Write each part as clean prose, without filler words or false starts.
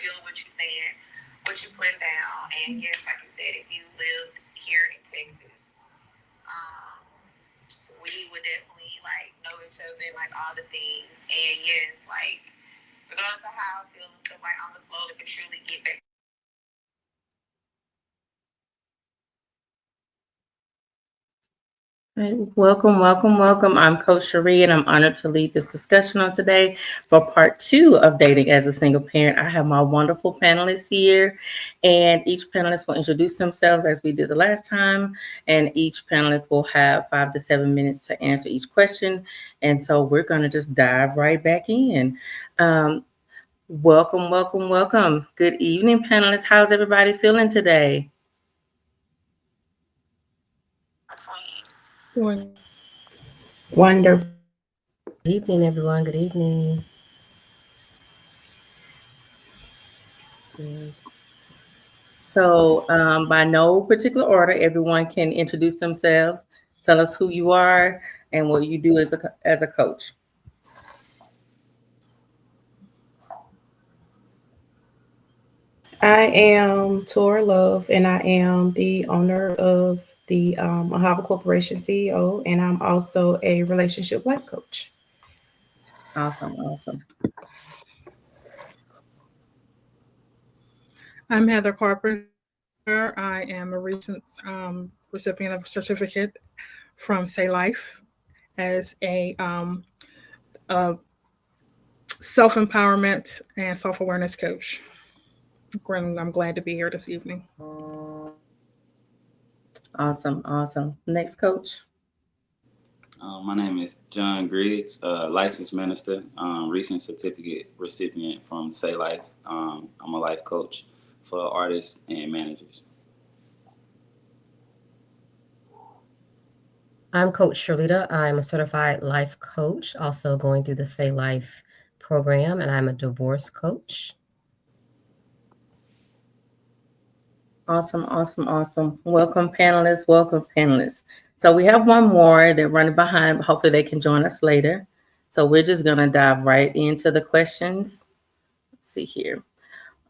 feel what you're saying, what you're putting down. And yes, like you said, if you lived here in Texas, um, we would definitely like know each other and like all the things. And yes, like regardless of how I feel and stuff, like I'm gonna slowly but surely get back. Right. Welcome. I'm Coach Sheree, and I'm honored to lead this discussion on today for part two of dating as a single parent. I have my wonderful panelists here, and each panelist will introduce themselves as we did the last time, and each panelist will have 5 to 7 minutes to answer each question. And so we're going to just dive right back in. Um, welcome. Good evening, panelists. How's everybody feeling today? Doing Wonderful. Good evening, everyone. Good evening. Good. So, by no particular order, everyone can introduce themselves, tell us who you are, and what you do as a coach. I am Tor Love, and I am the owner of the Ahava Corporation CEO, and I'm also a relationship life coach. Awesome. I'm Heather Carpenter. I am a recent recipient of a certificate from Say Life as a self empowerment and self awareness coach. I'm glad to be here this evening. Awesome. Next, coach. My name is John Griggs, licensed minister, recent certificate recipient from Say Life. I'm a life coach for artists and managers. I'm Coach Sherlita. I'm a certified life coach, also going through the Say Life program, and I'm a divorce coach. Awesome. Welcome, panelists. So we have one more. They're running behind, but hopefully they can join us later. So we're just gonna dive right into the questions. Let's see here.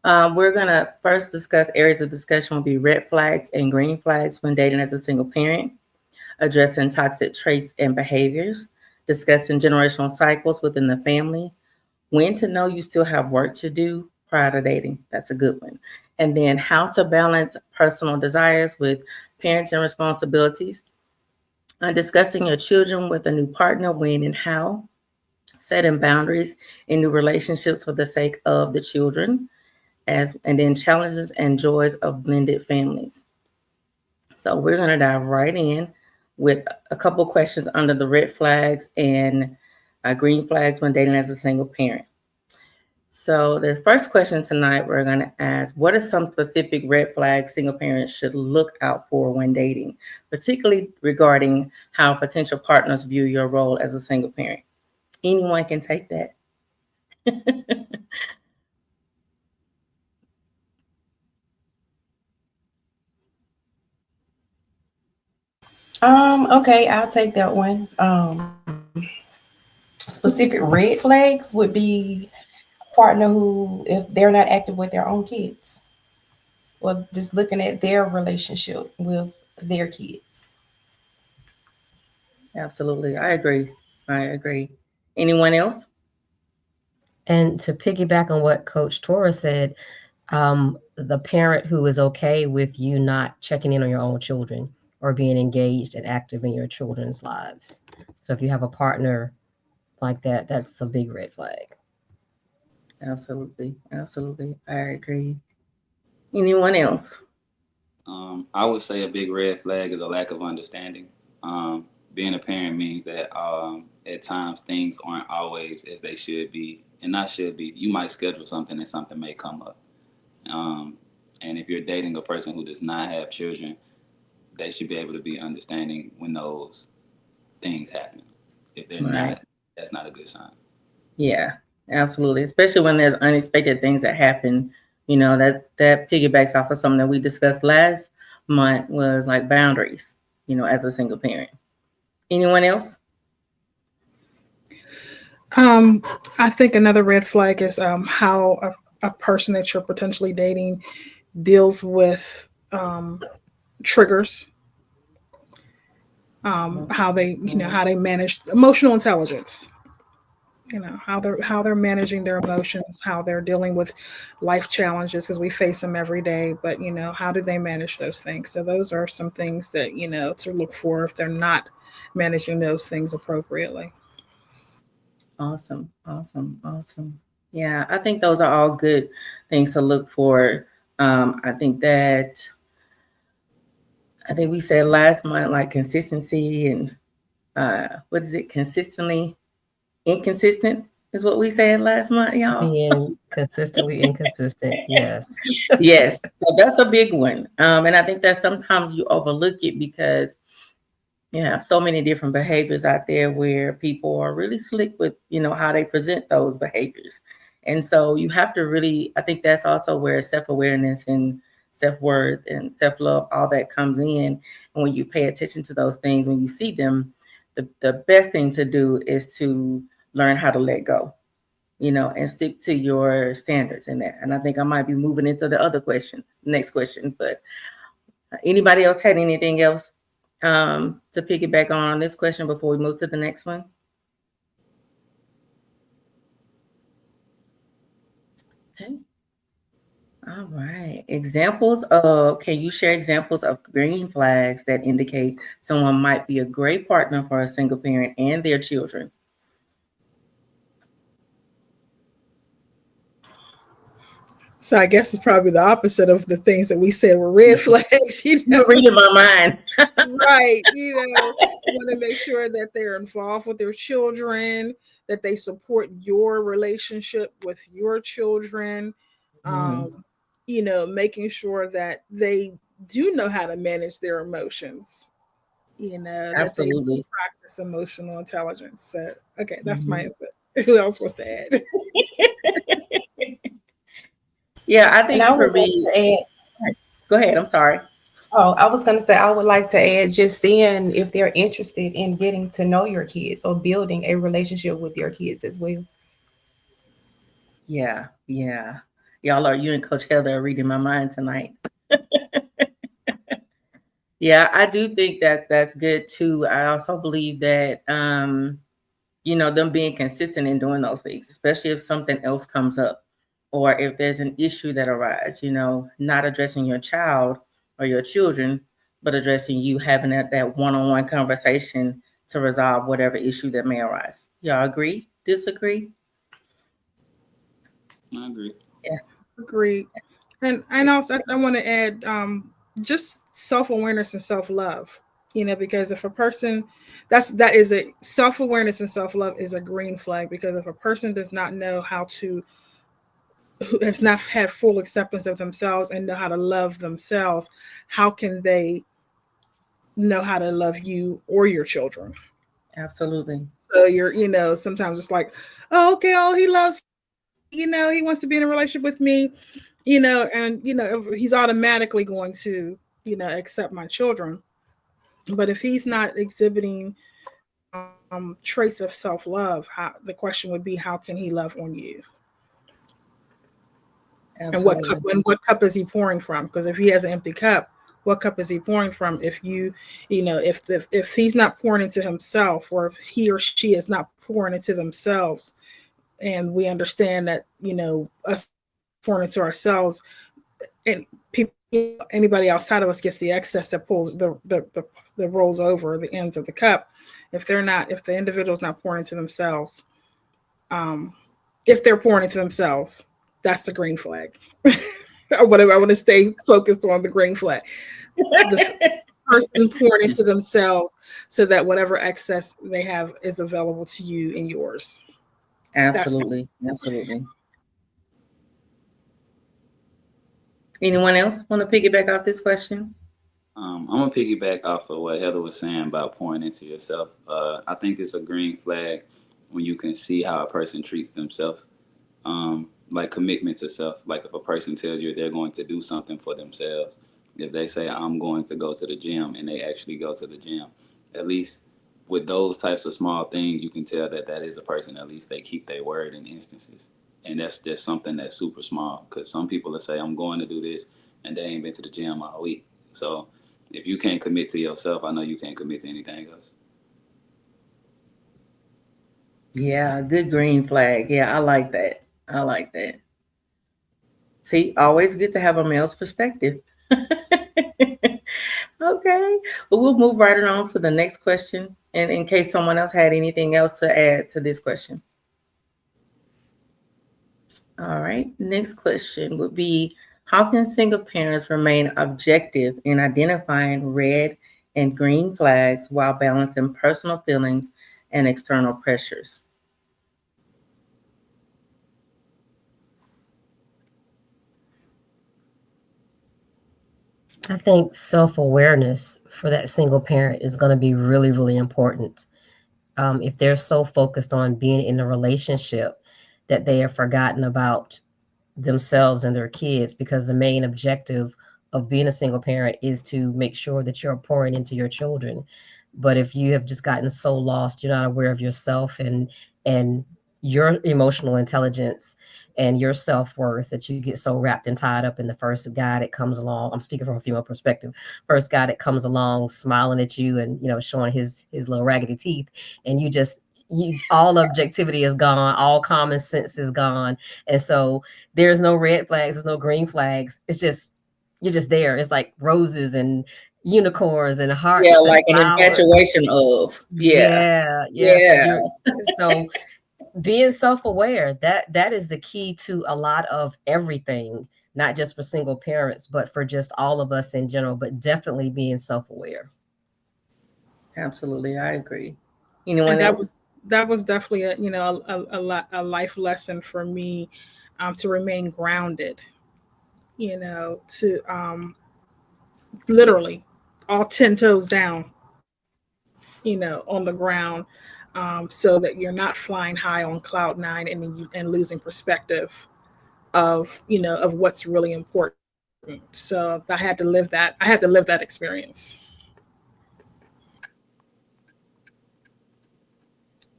We're gonna first discuss areas of discussion will be red flags and green flags when dating as a single parent, addressing toxic traits and behaviors, discussing generational cycles within the family, when to know you still have work to do prior to dating. That's a good one. And then how to balance personal desires with parenting responsibilities, discussing your children with a new partner, when and how, setting boundaries in new relationships for the sake of the children, and then challenges and joys of blended families. So we're going to dive right in with a couple questions under the red flags and green flags when dating as a single parent. So the first question tonight, we're going to ask, what are some specific red flags single parents should look out for when dating, particularly regarding how potential partners view your role as a single parent? Anyone can take that. Okay, I'll take that one. Specific red flags would be a partner who, if they're not active with their own kids, or just looking at their relationship with their kids. Absolutely. I agree. Anyone else? And to piggyback on what Coach Torres said, the parent who is okay with you not checking in on your own children or being engaged and active in your children's lives. So if you have a partner like that, that's a big red flag. Absolutely. I agree. Anyone else? I would say a big red flag is a lack of understanding. Being a parent means that at times things aren't always as they should be, and not should be. You might schedule something and something may come up. Um, and if you're dating a person who does not have children, they should be able to be understanding when those things happen. If they're Right. not, that's not a good sign. Yeah, absolutely. Especially when there's unexpected things that happen. That piggybacks off of something that we discussed last month was like boundaries, as a single parent. Anyone else? Um, I think another red flag is how a a person that you're potentially dating deals with triggers, how they, how they manage emotional intelligence, how they're managing their emotions, how they're dealing with life challenges, because we face them every day, but how do they manage those things? So those are some things that to look for if they're not managing those things appropriately. Awesome, awesome, awesome. Yeah, I think those are all good things to look for. I think that I think we said last month like consistency and what is it? Consistently inconsistent is what we said last month, y'all. Being consistently inconsistent. Yes. Yes, so that's a big one. And I think that sometimes you overlook it because you have so many different behaviors out there where people are really slick with how they present those behaviors. And so you have to really, I think that's also where self-awareness and self-worth and self-love, all that comes in. And when you pay attention to those things, when you see them, the best thing to do is to learn how to let go, and stick to your standards in that. And I think I might be moving into the other question, next question. But anybody else had anything else to piggyback on this question before we move to the next one? Okay. All right. Can you share examples of green flags that indicate someone might be a great partner for a single parent and their children? So I guess it's probably the opposite of the things that we said were red flags. You're reading my mind. Right. You want to make sure that they're involved with their children, that they support your relationship with your children, Mhm. um, making sure that they do know how to manage their emotions, that they do Absolutely. practice emotional intelligence. So, okay, that's my Mhm. input. Who else wants to add? Yeah, I And I think would for like me, to add, go ahead. I'm sorry. oh, I was going to say, I would like to add just seeing if they're interested in getting to know your kids or building a relationship with your kids as well. Yeah, yeah. You and Coach Heather are reading my mind tonight. Yeah, I do think that that's good too. I also believe that them being consistent in doing those things, especially if something else comes up or if there's an issue that arises, not addressing your child or your children, but addressing you, having that one-on-one conversation to resolve whatever issue that may arise. Y'all agree? Disagree? I agree. Yeah. Agreed. And also I want to add just self-awareness and self-love. Because if a person that is a self-awareness and self-love is a green flag, because if a person does not know how to who has not had full acceptance of themselves and know how to love themselves, how can they know how to love you or your children? Absolutely. So you're, sometimes it's like, oh, okay, oh, he loves me, he wants to be in a relationship with me, and he's automatically going to, accept my children. But if he's not exhibiting traits of self-love, the question would be, how can he love on you? And Absolutely. what cup is he pouring from? Because if he has an empty cup, what cup is he pouring from? If if he's not pouring into himself, or if he or she is not pouring into themselves, and we understand that us pouring into ourselves, and people, anybody outside of us gets the excess that pulls the rolls over the ends of the cup. If the individual's not pouring into themselves, um, if they're pouring into themselves, that's the green flag. I want to stay focused on the green flag. The person pouring into themselves so that whatever excess they have is available to you and yours. That's Absolutely. Absolutely. Anyone else want to piggyback off this question? I'm gonna piggyback off of what Heather was saying about pouring into yourself. I think it's a green flag when you can see how a person treats themselves, like commitment to self. Like if a person tells you they're going to do something for themselves, if they say I'm going to go to the gym and they actually go to the gym, at least with those types of small things, you can tell that that is a person. At least they keep their word in instances. And that's just something that's super small. Because some people will say, I'm going to do this, and they ain't been to the gym all week. So if you can't commit to yourself, I know you can't commit to anything else. Yeah, good green flag. Yeah, I like that. I like that. See, always good to have a male's perspective. Okay. Well, we'll move right along to the next question. And in case someone else had anything else to add to this question. All right. Next question would be, how can single parents remain objective in identifying red and green flags while balancing personal feelings and external pressures? I think self awareness for that single parent is going to be really, really important. If they're so focused on being in a relationship that they have forgotten about themselves and their kids, because the main objective of being a single parent is to make sure that you're pouring into your children. But if you have just gotten so lost, you're not aware of yourself and your emotional intelligence and your self-worth, that you get so wrapped and tied up in the first guy that comes along. I'm speaking from a female perspective. First guy that comes along smiling at you and showing his little raggedy teeth, and you all objectivity is gone, all common sense is gone. And so there's no red flags, there's no green flags. It's just, you're just there. It's like roses and unicorns and Yeah, hearts and like an flowers. infatuation of. Yeah. Yeah, yeah. So Yeah. you're so being self-aware, that is the key to a lot of everything, not just for single parents, but for just all of us in general, but definitely being self-aware. Absolutely. I agree. And Anyone else? that was definitely a, a life lesson for me, to remain grounded, to literally all 10 toes down, on the ground, so that you're not flying high on cloud nine and losing perspective of, of what's really important. So I had to live that experience.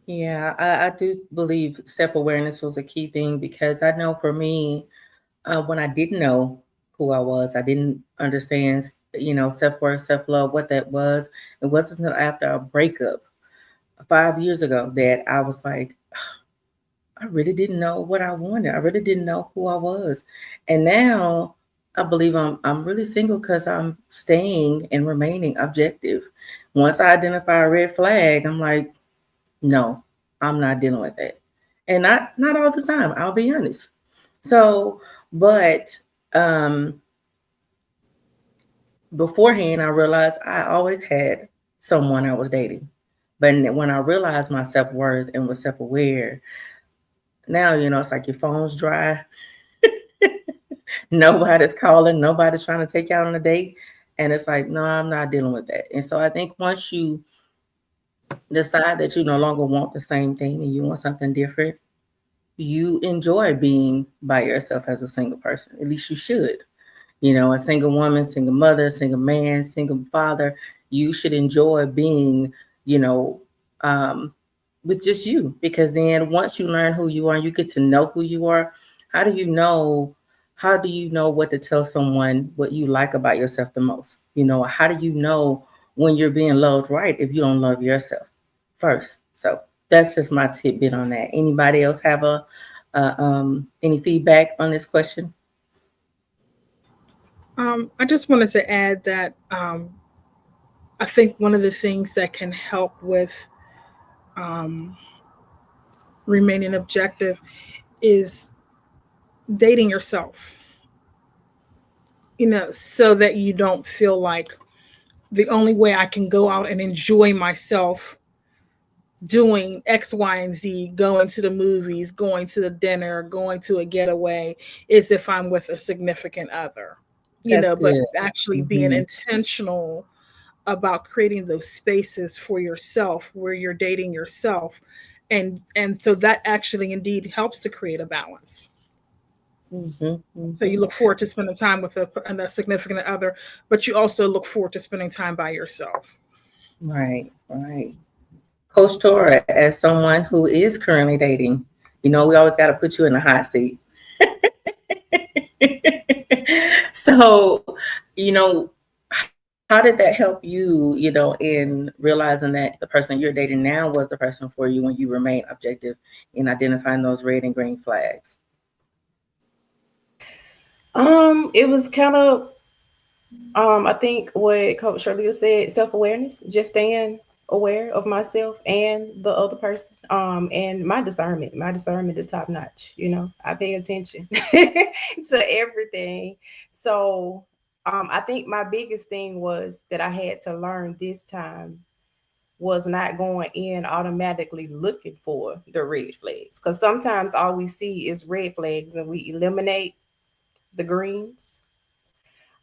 Yeah, I do believe self awareness was a key thing because I know for me, when I didn't know who I was, I didn't understand, self worth, self love, what that was. It wasn't until after a breakup 5 years ago that I was like, I really didn't know what I wanted. I really didn't know who I was. And now I believe I'm really single because I'm staying and remaining objective. Once I identify a red flag, I'm like, no, I'm not dealing with that. And not all the time, I'll be honest. So, but um beforehand I realized I always had someone I was dating. But when I realized my self-worth and was self-aware, now it's like your phone's dry. Nobody's calling, nobody's trying to take you out on a date. And it's like, no, I'm not dealing with that. And so I think once you decide that you no longer want the same thing and you want something different, you enjoy being by yourself as a single person. At least you should. A single woman, single mother, single man, single father, you should enjoy being, you know, um, with just you. Because then once you learn who you are, you get to know who you are. How do you know? How do you know what to tell someone what you like about yourself the most? How do you know when you're being loved right if you don't love yourself first? So that's just my tidbit on that. Anybody else have any feedback on this question? I just wanted to add that, I think one of the things that can help with, um, remaining objective is dating yourself, so that you don't feel like the only way I can go out and enjoy myself doing X, Y, and Z, going to the movies, going to the dinner, going to a getaway, is if I'm with a significant other, That's but good. actually being Mhm. intentional about creating those spaces for yourself where you're dating yourself. And so that actually indeed helps to create a balance. Mhm, So you mhm. look forward to spending time with a significant other, but you also look forward to spending time by yourself. Right, right. Coach Tora, as someone who is currently dating, We always got to put you in the hot seat. So, how did that help you, in realizing that the person you're dating now was the person for you when you remain objective in identifying those red and green flags? It was kind of I think what Coach Shirley said, self-awareness, just staying aware of myself and the other person. And my discernment. My discernment is top notch. I pay attention to everything. So I think my biggest thing was that I had to learn this time was not going in automatically looking for the red flags. Because sometimes all we see is red flags and we eliminate the greens.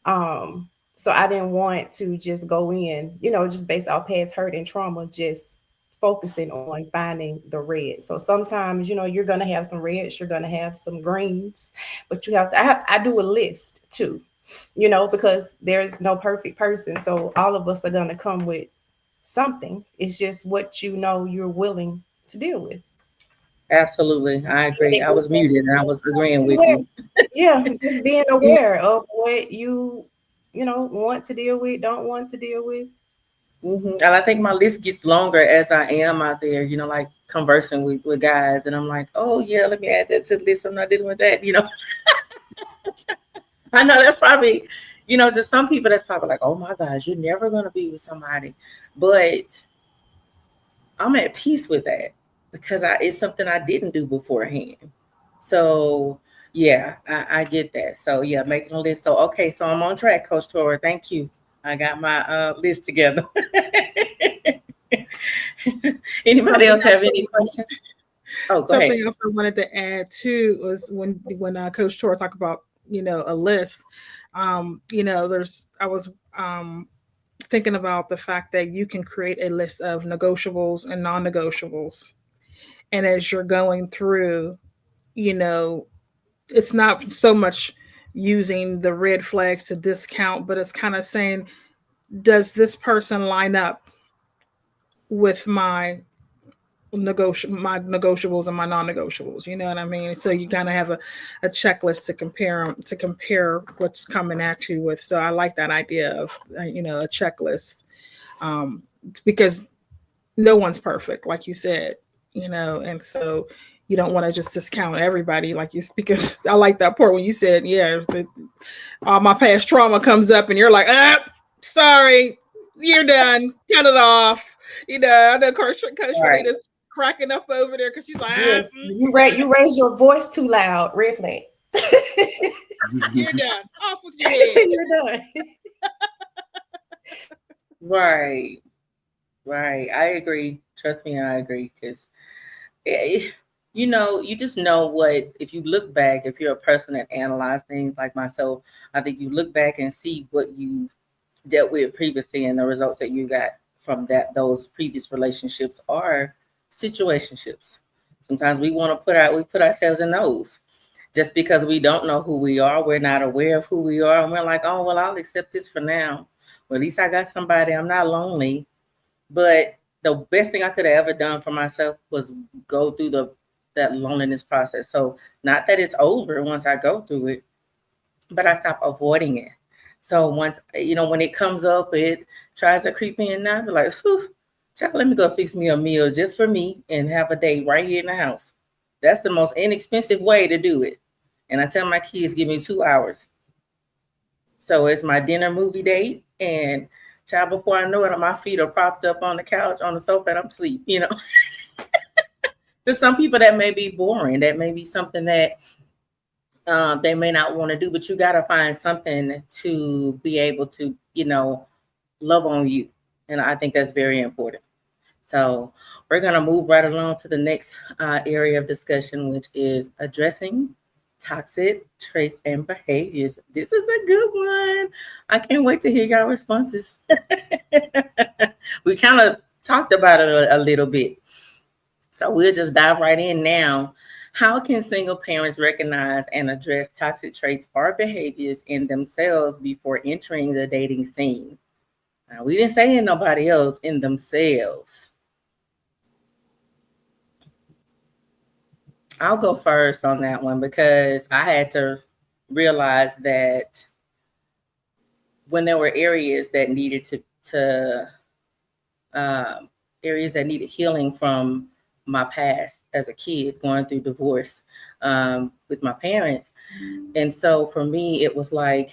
um, so I didn't want to just go in, just based off past hurt and trauma, just focusing on finding the red. So sometimes, you're gonna have some reds, you're gonna have some greens, but you have to. I do a list too, because there's no perfect person. So all of us are gonna come with something. It's just what you're willing to deal with. Absolutely. I And agree. it I goes was back muted and I was agreeing to with aware. you. Yeah, just being aware of what you want to deal with, don't want to deal with. And I think my list gets longer as I am out there, like conversing with guys. And I'm like, oh, yeah, let me add that to the list. I'm not dealing with that. I know that's probably, to some people, that's probably like, oh my gosh, you're never going to be with somebody. But I'm at peace with that because it's something I didn't do beforehand. So, yeah, I get that. So, yeah, making a list. So, okay, so I'm on track, Coach Tora. Thank you. I got my list together. Anybody Something else else, have any questions? Oh, go ahead. something else I wanted to add too was when Coach Tor talked about a list. There's I was thinking about the fact that you can create a list of negotiables and non-negotiables, and as you're going through, you know, it's not so much using the red flags to discount, but it's kind of saying, does this person line up with my negotiables and my non-negotiables? You know what I mean? So you kind of have a checklist to compare what's coming at you with. So I like that idea of a checklist, um, because no one's perfect, like you said, and so you don't want to just discount everybody, because I like that part when you said, yeah, all my past trauma comes up and you're like, sorry, you're done, cut it off. I know Coach Right. Sharita's cracking up over there because she's like, Yes, you raise your voice too loud. Red flag. you're done, off with your head. You're done. Right. Right. I agree. Trust me, I agree. Because, you just know what, if you look back, if you're a person that analyze things like myself, I think you look back and see what you dealt with previously and the results that you got from those previous relationships are situationships. Sometimes we put ourselves in those just because we don't know who we are, we're not aware of who we are, and we're like, oh well, I'll accept this for now. Well, at least I got somebody, I'm not lonely. But the best thing I could have ever done for myself was go through that loneliness process. So not that it's over once I go through it, but I stop avoiding it. So once, when it comes up, it tries to creep in now, be like, whew, child, let me go fix me a meal just for me and have a day right here in the house. That's the most inexpensive way to do it. And I tell my kids, give me 2 hours. So it's my dinner movie date. And child, before I know it, my feet are propped up on the couch, on the sofa, and I'm asleep. To some people, that may be boring. That may be something that they may not want to do, but you got to find something to be able to, love on you. And I think that's very important. So we're going to move right along to the next area of discussion, which is addressing toxic traits and behaviors. This is a good one. I can't wait to hear y'all responses. We kind of talked about it a little bit. So we'll just dive right in now. How can single parents recognize and address toxic traits or behaviors in themselves before entering the dating scene? Now, we didn't say in nobody else, in themselves. I'll go first on that one because I had to realize that when there were to um, areas that needed healing from my past as a kid, going through divorce with my parents, and so for me, it was like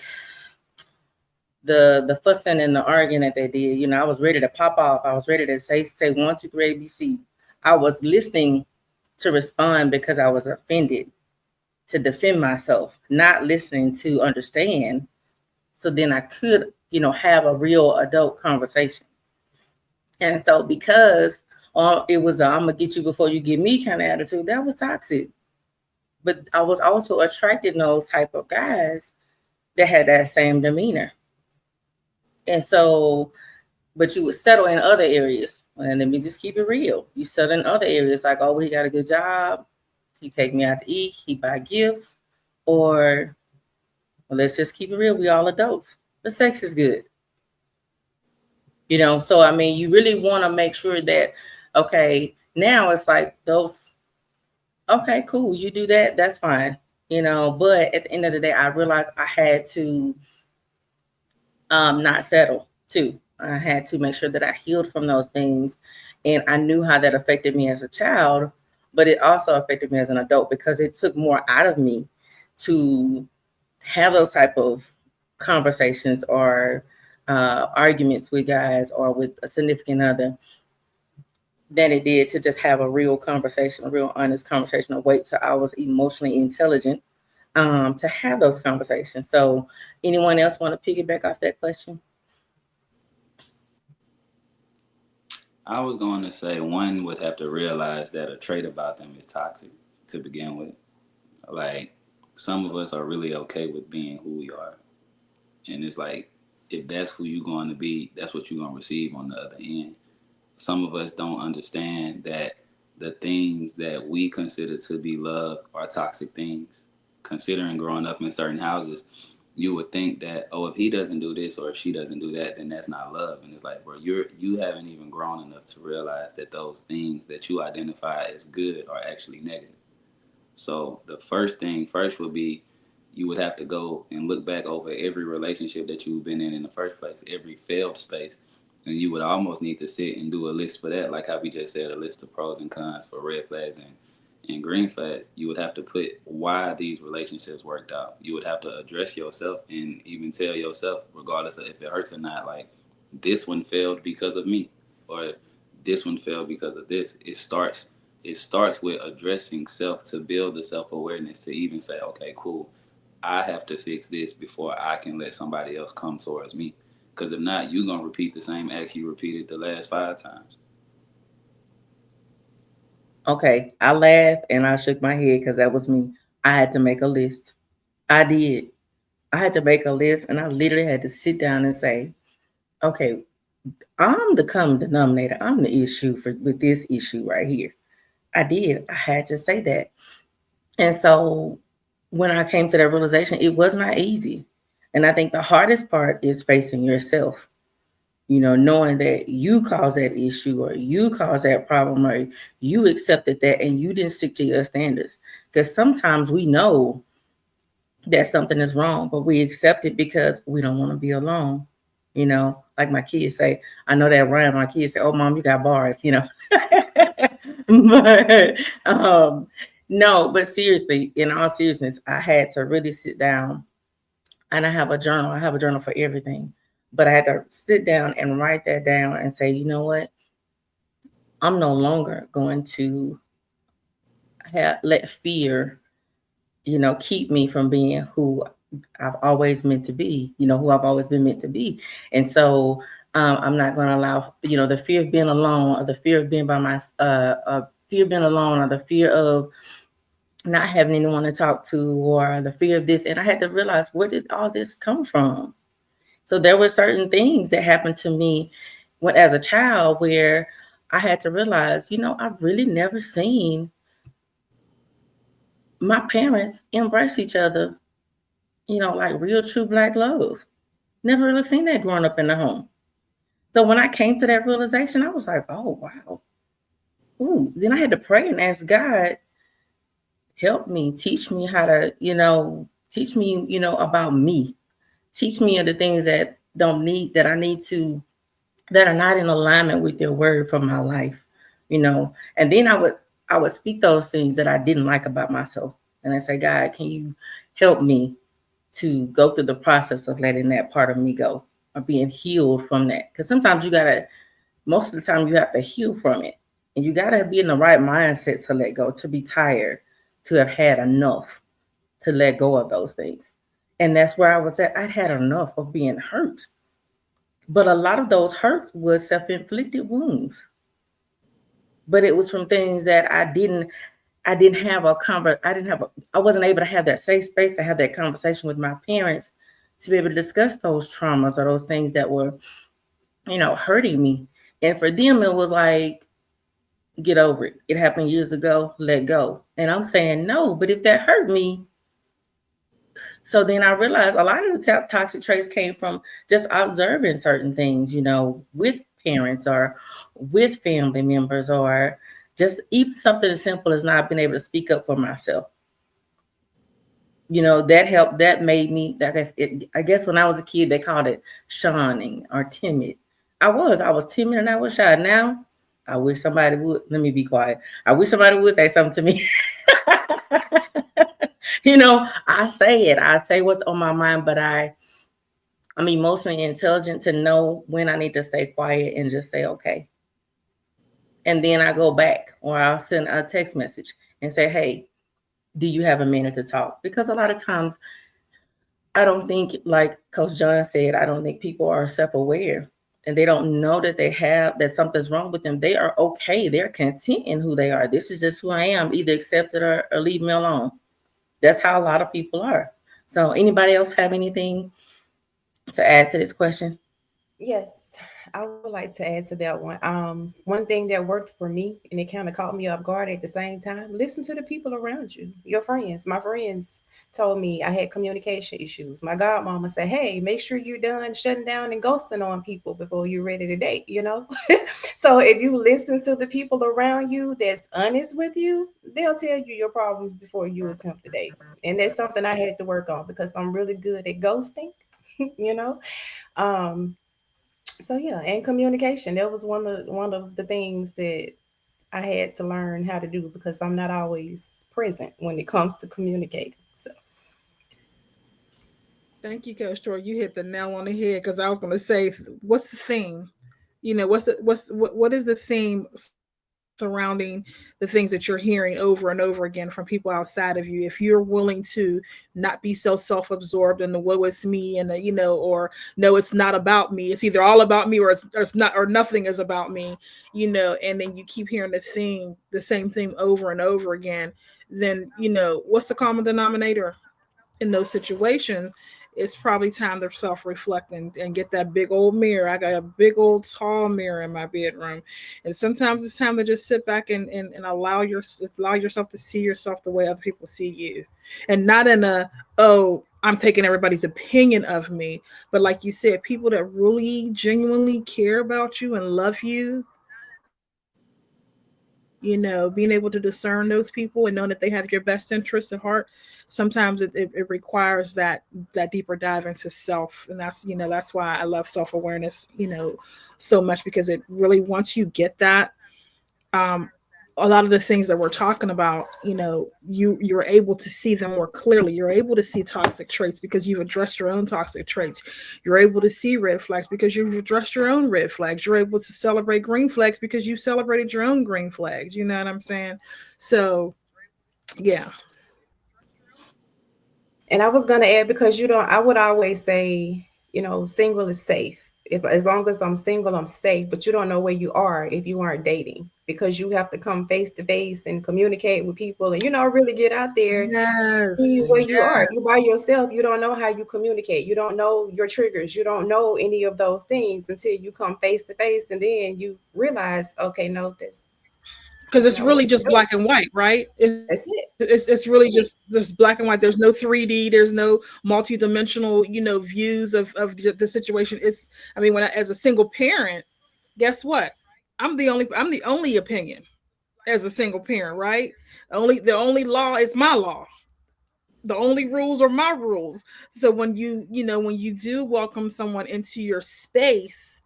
the fussing and the arguing that they did. You know, I was ready to pop off. I was ready to say 1, 2, 3, ABC. I was listening to respond because I was offended to defend myself, not listening to understand. So then I could, have a real adult conversation. And so because it was a I'm gonna get you before you get me kind of attitude, that was toxic. But I was also attracted to those type of guys that had that same demeanor. And so, but you would settle in other areas. And let me just keep it real. You settle in other areas like, oh, he got a good job. He take me out to eat. He buy gifts. Or, well, let's just keep it real. We all adults. The sex is good. So I mean, you really want to make sure that, okay, now it's like those, okay, cool. You do that. That's fine. But at the end of the day, I realized I had to not settle too. I had to make sure that I healed from those things. And I knew how that affected me as a child, but it also affected me as an adult because it took more out of me to have those type of conversations or arguments with guys or with a significant other than it did to just have a real conversation, a real honest conversation, or wait till I was emotionally intelligent to have those conversations. So anyone else want to piggyback off that question? I was going to say one would have to realize that a trait about them is toxic to begin with. Like, some of us are really okay with being who we are. And it's like, if that's who you're going to be, that's what you're going to receive on the other end. Some of us don't understand that the things that we consider to be love are toxic things. Considering growing up in certain houses, you would think that, oh, if he doesn't do this or if she doesn't do that, then that's not love. And it's like, bro, you haven't even grown enough to realize that those things that you identify as good are actually negative. So the first thing first would be you would have to go and look back over every relationship that you've been in the first place, every failed space. And you would almost need to sit and do a list for that, like how we just said, a list of pros and cons for red flags and green flags. You would have to put why these relationships worked out. You would have to address yourself and even tell yourself, regardless of if it hurts or not, like, this one failed because of me, or this one failed because of this. It starts with addressing self to build the self-awareness to even say, okay, cool, I have to fix this before I can let somebody else come towards me. Because if not, you're going to repeat the same acts you repeated the last 5 times. Okay, I laughed and I shook my head because that was me. I had to make a list. I did. I had to make a list and I literally had to sit down and say, okay, I'm the common denominator. I'm the issue with this issue right here. I did. I had to say that. And so when I came to that realization, it was not easy. And I think the hardest part is facing yourself, knowing that you caused that issue or you caused that problem or you accepted that and you didn't stick to your standards. Because sometimes we know that something is wrong, but we accept it because we don't want to be alone. Like my kids say, I know that rhyme. My kids say, "Oh, mom, you got bars." But no, but seriously, in all seriousness, I had to really sit down and I have a journal. I have a journal for everything. But I had to sit down and write that down and say, you know what? I'm no longer going to let fear, keep me from being who I've always meant to be, who I've always been meant to be. And so I'm not going to allow, the fear of being alone or the fear of being by my, fear of being alone or the fear of not having anyone to talk to or the fear of this. And I had to realize, where did all this come from? So there were certain things that happened to me when as a child where I had to realize, I've really never seen my parents embrace each other, like real true Black love. Never really seen that growing up in the home. So when I came to that realization, I was like, oh wow. Ooh. Then I had to pray and ask God, help me, teach me how to, teach me, about me. Teach me of the things that don't need that I need to that are not in alignment with your word for my life, And then I would speak those things that I didn't like about myself. And I say, God, can you help me to go through the process of letting that part of me go or being healed from that? Because sometimes most of the time you have to heal from it. And you gotta be in the right mindset to let go, to be tired, to have had enough, to let go of those things. And that's where I was at. I'd had enough of being hurt. But a lot of those hurts was self-inflicted wounds. But it was from things that I didn't have a I wasn't able to have that safe space to have that conversation with my parents to be able to discuss those traumas or those things that were, hurting me. And for them it was like, get over it. It happened years ago, let go. And I'm saying no, but if that hurt me, so then I realized a lot of the toxic traits came from just observing certain things, with parents or with family members, or just even something as simple as not being able to speak up for myself. That helped. That made me. I guess when I was a kid, they called it shunning or timid. I was timid and I was shy. Now, I wish somebody would. Let me be quiet. I wish somebody would say something to me. I say it. I say what's on my mind, but I'm emotionally intelligent to know when I need to stay quiet and just say okay. And then I go back or I'll send a text message and say, "Hey, do you have a minute to talk?" Because a lot of times I don't think, like Coach John said, I don't think people are self-aware and they don't know that something's wrong with them. They are okay. They're content in who they are. This is just who I am. Either accept it or leave me alone. That's how a lot of people are. So anybody else have anything to add to this question? Yes, I would like to add to that one. One thing that worked for me, and it kind of caught me off guard at the same time. Listen to the people around you, your friends. My friends told me I had communication issues. My godmama said, "Hey, make sure you're done shutting down and ghosting on people before you're ready to date." So if you listen to the people around you that's honest with you, they'll tell you your problems before you attempt to date. And that's something I had to work on because I'm really good at ghosting. you know. Um, so yeah, and communication. That was one of the things that I had to learn how to do because I'm not always present when it comes to communicating. So Thank you, Coach Tor. You hit the nail on the head because I was going to say, what's the theme? What is the theme surrounding the things that you're hearing over and over again from people outside of you? If you're willing to not be so self-absorbed in the woe is me and or no, it's not about me. It's either all about me or it's not or nothing is about me. And then you keep hearing the same theme over and over again. Then what's the common denominator? In those situations, it's probably time to self-reflect and get that big old mirror. I got a big old tall mirror in my bedroom, and sometimes it's time to just sit back and allow yourself to see yourself the way other people see you, and not in a, oh, I'm taking everybody's opinion of me, but like you said, people that really genuinely care about you and love you, being able to discern those people and knowing that they have your best interests at heart. Sometimes it requires that deeper dive into self, and that's why I love self-awareness, so much, because it really, once you get that, um, a lot of the things that we're talking about, you're able to see them more clearly. You're able to see toxic traits because you've addressed your own toxic traits. You're able to see red flags because you've addressed your own red flags. You're able to celebrate green flags because you've celebrated your own green flags. You know what I'm saying? So, yeah. and I was gonna add because I would always say, single is safe. If as long as I'm single, I'm safe. But you don't know where you are if you aren't dating because you have to come face to face and communicate with people and really get out there, see Yes. where you are. Yeah. If you by yourself, you don't know how you communicate. You don't know your triggers. You don't know any of those things until you come face to face, and then you realize, okay, no, Because that's it's not what really you just do. black and white, right? That's it. It's really just black and white. There's no 3D. There's no multi-dimensional, views of the situation. It's, I mean, as a single parent, guess what? I'm the only opinion. as a single parent, right? The only law is my law. The only rules are my rules. So when you do welcome someone into your space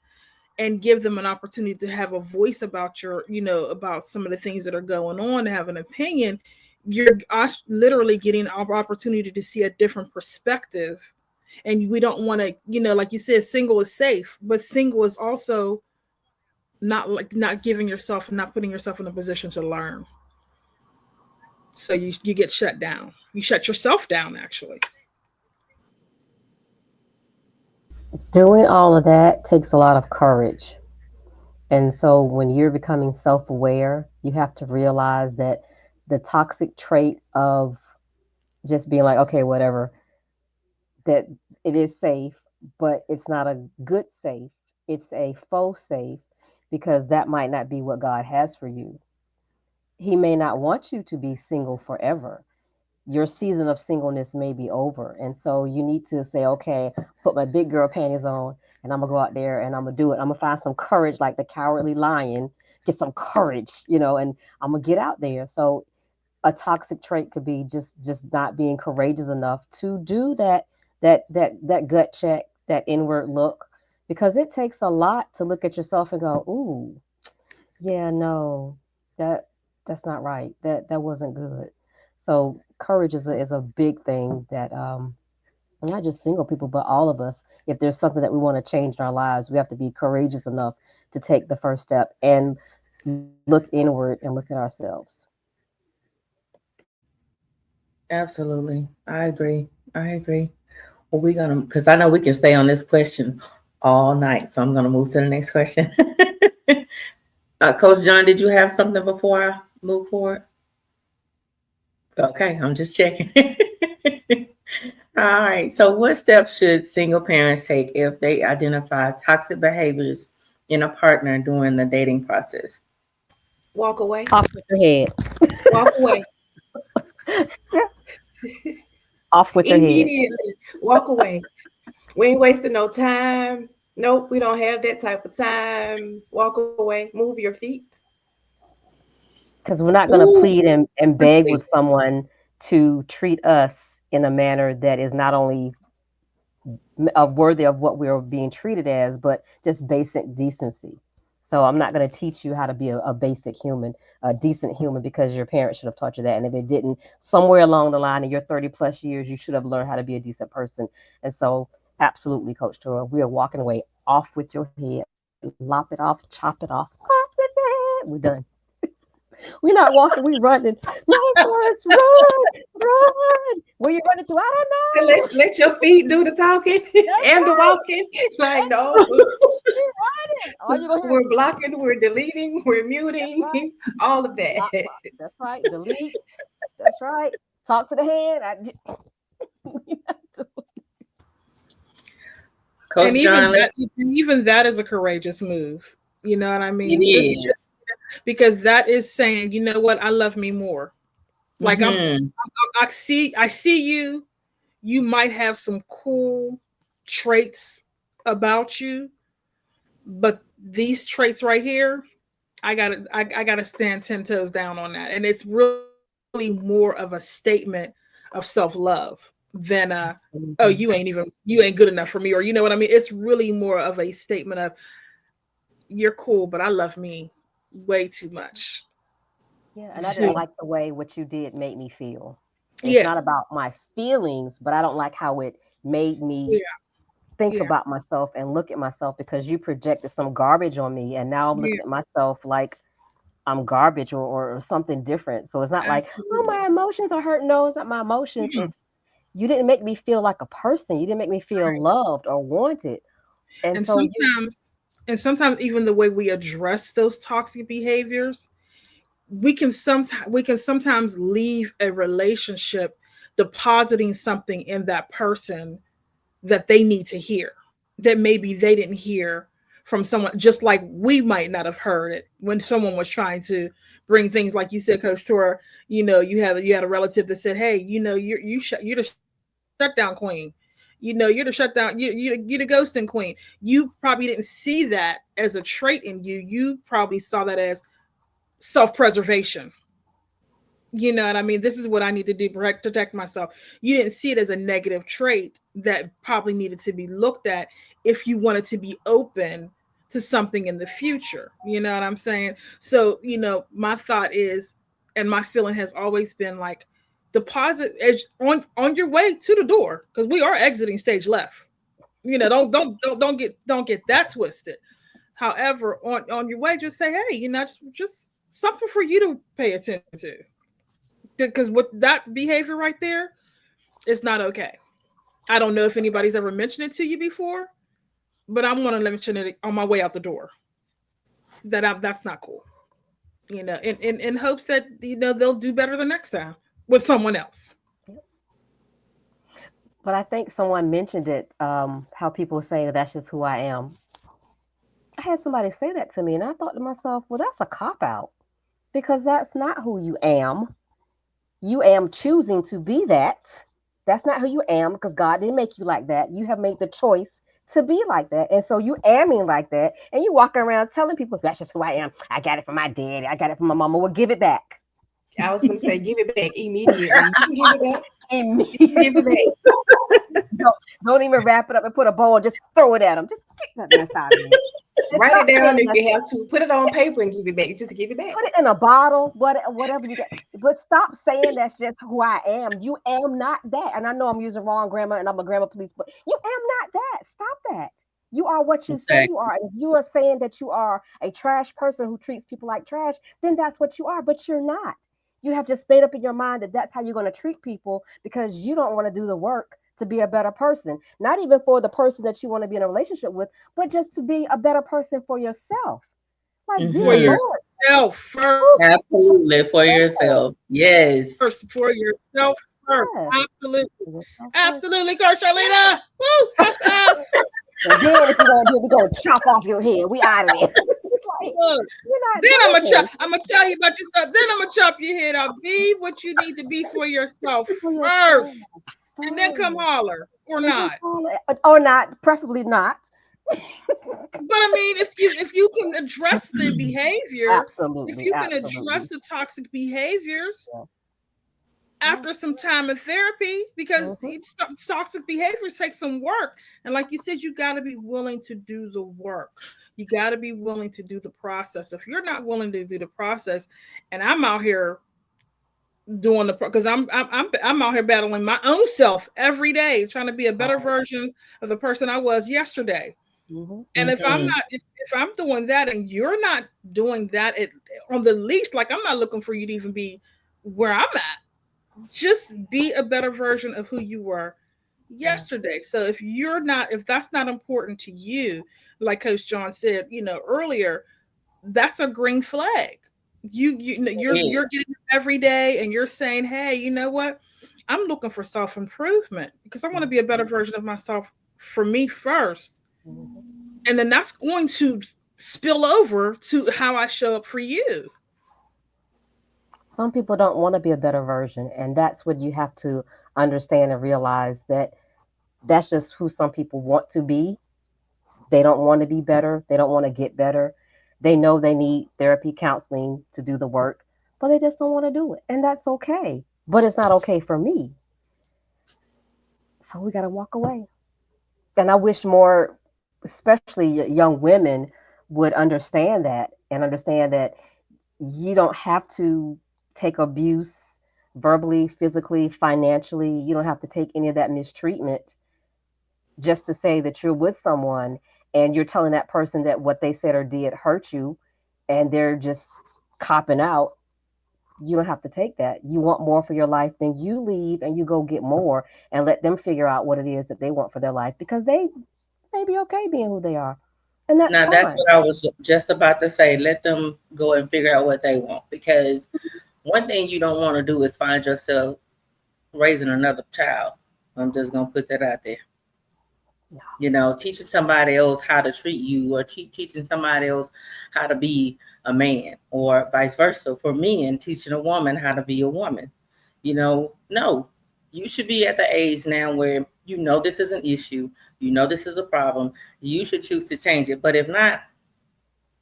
and give them an opportunity to have a voice about about some of the things that are going on, to have an opinion, you're literally getting our opportunity to see a different perspective. And we don't want to, like you said, single is safe, but single is also not giving yourself, not putting yourself in a position to learn. So you get shut down. You shut yourself down, actually. Doing all of that takes a lot of courage. And so when you're becoming self aware, you have to realize that the toxic trait of just being like, okay, whatever, that it is safe, but it's not a good safe. It's a faux safe because that might not be what God has for you. He may not want you to be single forever. Your season of singleness may be over. And so you need to say, okay, put my big girl panties on and I'm going to go out there and I'm going to do it. I'm going to find some courage like the cowardly lion, get some courage, and I'm going to get out there. So a toxic trait could be just not being courageous enough to do that gut check, that inward look, because it takes a lot to look at yourself and go, ooh, yeah, no, that that's not right. That wasn't good. So courage is a big thing that not just single people, but all of us. If there's something that we want to change in our lives, we have to be courageous enough to take the first step and look inward and look at ourselves. Absolutely. I agree. I agree. Well, we're gonna, because I know we can stay on this question all night, so I'm gonna move to the next question. Coach John, did you have something before I move forward? Okay, I'm just checking. All right. So, what steps should single parents take if they identify toxic behaviors in a partner during the dating process? Walk away. Off with your head. Walk away. Off with your head. Immediately. Walk away. We ain't wasting no time. Nope, we don't have that type of time. Walk away. Move your feet. Because we're not going to Ooh, plead and beg quickly. with someone to treat us in a manner that is not only worthy of what we're being treated as, but just basic decency. So I'm not going to teach you how to be a basic human, a decent human, because your parents should have taught you that. And if it didn't, somewhere along the line in your 30 plus years, you should have learned how to be a decent person. And so, absolutely, Coach Tora, we are walking away off with your head, lop it off, chop it off with your head. We're done. We're not walking, we running. No, Forrest, run. Where you running to? I don't So know. let your feet do the talking That's and the right. walking. Like, And no, we're running. All you're gonna hear we're is blocking, we're deleting, we're that's muting, right. all of that. Block, block. That's right. Delete. That's right. Talk to the hand. Coach John, let's. Even that is a courageous move. You know what I It mean? Just is. because that is saying, you know what, I love me more. Like Mm-hmm. I see you. You might have some cool traits about you, but these traits right here, I gotta stand 10 toes down on that. And it's really more of a statement of self-love than oh, Absolutely. you ain't good enough for me, or you know what I mean. It's really more of a statement of you're cool, but I love me way too much. Yeah, and I didn't To like the way what you did made me feel. It's yeah, not about my feelings, but I don't like how it made me yeah, think yeah, about myself and look at myself because you projected some garbage on me, and now I'm yeah, looking at myself like I'm garbage or something different. So it's not like, oh, absolutely. my emotions are hurt. No, it's not my emotions. Yeah. It's you didn't make me feel like a person. You didn't make me feel loved or wanted. And And so you sometimes even the way we address those toxic behaviors, we can sometimes leave a relationship depositing something in that person that they need to hear, that maybe they didn't hear from someone, just like we might not have heard it when someone was trying to bring things like you said, Coach Tora. You had a relative that said, hey, you're the shutdown queen. You're the shutdown, you're the ghosting queen. You probably didn't see that as a trait in you. You probably saw that as self-preservation. You know what I mean? This is what I need to do to protect myself. You didn't see it as a negative trait that probably needed to be looked at if you wanted to be open to something in the future. You know what I'm saying? So, my thought is, and my feeling has always been like, deposit as on your way to the door, because we are exiting stage left. Don't get that twisted. However, on your way, just say, hey, just something for you to pay attention to, because with that behavior right there, it's not okay. I don't know if anybody's ever mentioned it to you before, but I'm going to mention it on my way out the door. That's not cool. In hopes that they'll do better the next time with someone else. But I think someone mentioned it, how people say that's just who I am. I had somebody say that to me, and I thought to myself, well, that's a cop out, because that's not who you am. You am choosing to be that. That's not who you am, because God didn't make you like that. You have made the choice to be like that. And so you amming like that, and you walking around telling people, that's just who I am. I got it from my daddy. I got it from my mama. Well, give it back. I was going to say, give it back immediately. You can give it back. Give it Immediately. back. Don't even wrap it up and put a bow and just throw it at them. Just get that mess out of here. Write it down if you have to. Put it on paper and give it back. Just give it back. Put it in a bottle, whatever you get. But stop saying that's just who I am. You am not that. And I know I'm using wrong grammar and I'm a grammar police, but you am not that. Stop that. You are what you say you Exactly. are. If you are saying that you are a trash person who treats people like trash, then that's what you are, but you're not. You have just made up in your mind that that's how you're going to treat people because you don't want to do the work to be a better person. Not even for the person that you want to be in a relationship with, but just to be a better person for yourself. Like, For dear Hmm. Lord, yourself whew, first. Absolutely. For yourself. Yes. For yourself first. yes, Absolutely. yourself first. Absolutely, Coach Charlene. Woo! Half, half. And then if you're gonna do it, we're gonna chop off your head. We out of there. It's like Look. you're not Then I'm gonna doing I'm gonna tell you about yourself. Then I'm gonna chop your head off. Be what you need to be for yourself this for yourself first, and then come first. holler or And then not. or not, preferably not. But I mean, if you can address the behavior, if Absolutely, you can address absolutely. the toxic behaviors Yeah, yeah. after some time of therapy, because Mm-hmm. toxic behaviors take some work, and like you said, you got to be willing to do the work. You got to be willing to do the process. If you're not willing to do the process, and I'm out here doing because I'm out here battling my own self every day, trying to be a better Right. version of the person I was yesterday. Mm-hmm. And if I'm Hmm. not, if I'm doing that and you're not doing that, on the least, like I'm not looking for you to even be where I'm at. Just be a better version of who you were Yeah. yesterday. So if that's not important to you, like Coach John said, earlier, that's a green flag. It You're is. getting up every day and you're saying, hey, you know what? I'm looking for self improvement because I want to be a better version of myself for me first, Mm-hmm. and then that's going to spill over to how I show up for you. Some people don't want to be a better version, and that's what you have to understand and realize that that's just who some people want to be. They don't want to be better. They don't want to get better. They know they need therapy, counseling to do the work, but they just don't want to do it. And that's okay. But it's not okay for me. So we got to walk away. And I wish more, especially young women, would understand that and understand that you don't have to take abuse verbally, physically, financially. You don't have to take any of that mistreatment just to say that you're with someone and you're telling that person that what they said or did hurt you and they're just copping out. You don't have to take that. You want more for your life, then you leave and you go get more and let them figure out what it is that they want for their life because they may be okay being who they are. And that's Now that's fine. what I was just about to say. Let them go and figure out what they want. Because one thing you don't want to do is find yourself raising another child. I'm just gonna put that out there. Teaching somebody else how to treat you, or teaching somebody else how to be a man, or vice versa for men teaching a woman how to be a woman. No, you should be at the age now where this is an issue, this is a problem. You should choose to change it. But if not,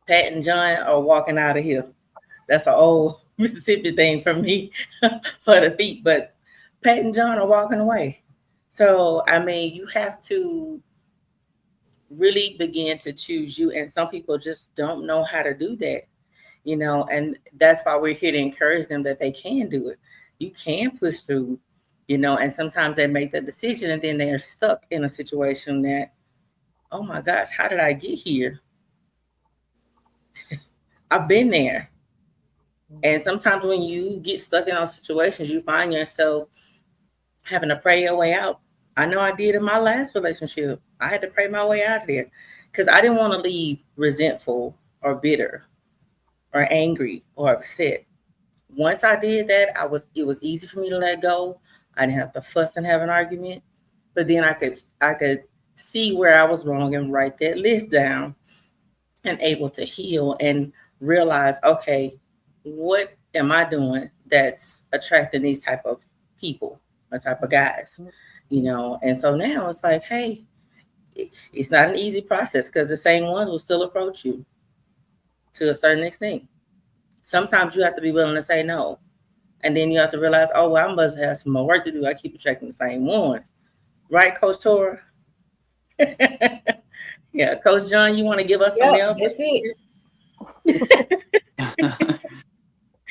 Pat and John are walking out of here. That's an old Mississippi thing for me for the feet. But Pat and John are walking away. So I mean, you have to really begin to choose you. And some people just don't know how to do that, and that's why we're here to encourage them that they can do it. You can push through, and sometimes they make the decision and then they are stuck in a situation that, oh my gosh, how did I get here? I've been there. And sometimes when you get stuck in those situations, you find yourself having to pray your way out. I know I did in my last relationship. I had to pray my way out of there because I didn't want to leave resentful or bitter or angry or upset. Once I did that, it was easy for me to let go. I didn't have to fuss and have an argument. But then I could see where I was wrong and write that list down and able to heal and realize, okay, what am I doing that's attracting these type of people, or type of guys, And so now it's like, hey, it's not an easy process because the same ones will still approach you to a certain extent. Sometimes you have to be willing to say no. And then you have to realize, oh, well, I must have some more work to do. I keep attracting the same ones. Right, Coach Tora? Yeah, Coach John, you want to give us some Yep, help? that's it.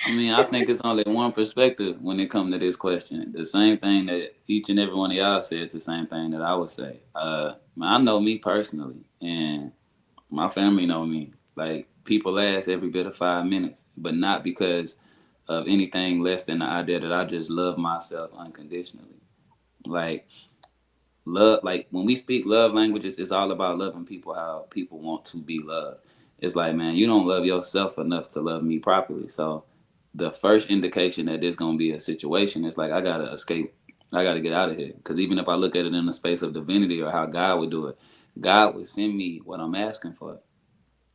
I mean, I think it's only one perspective when it comes to this question. The same thing that each and every one of y'all says, the same thing that I would say. I know me personally, and my family know me. Like, people last every bit of 5 minutes, but not because of anything less than the idea that I just love myself unconditionally. Like, love, like when we speak love languages, it's all about loving people how people want to be loved. It's like, man, you don't love yourself enough to love me properly. So the first indication that there's gonna be a situation is like, I gotta escape. I gotta get out of here. Because even if I look at it in the space of divinity or how God would do it, God would send me what I'm asking for.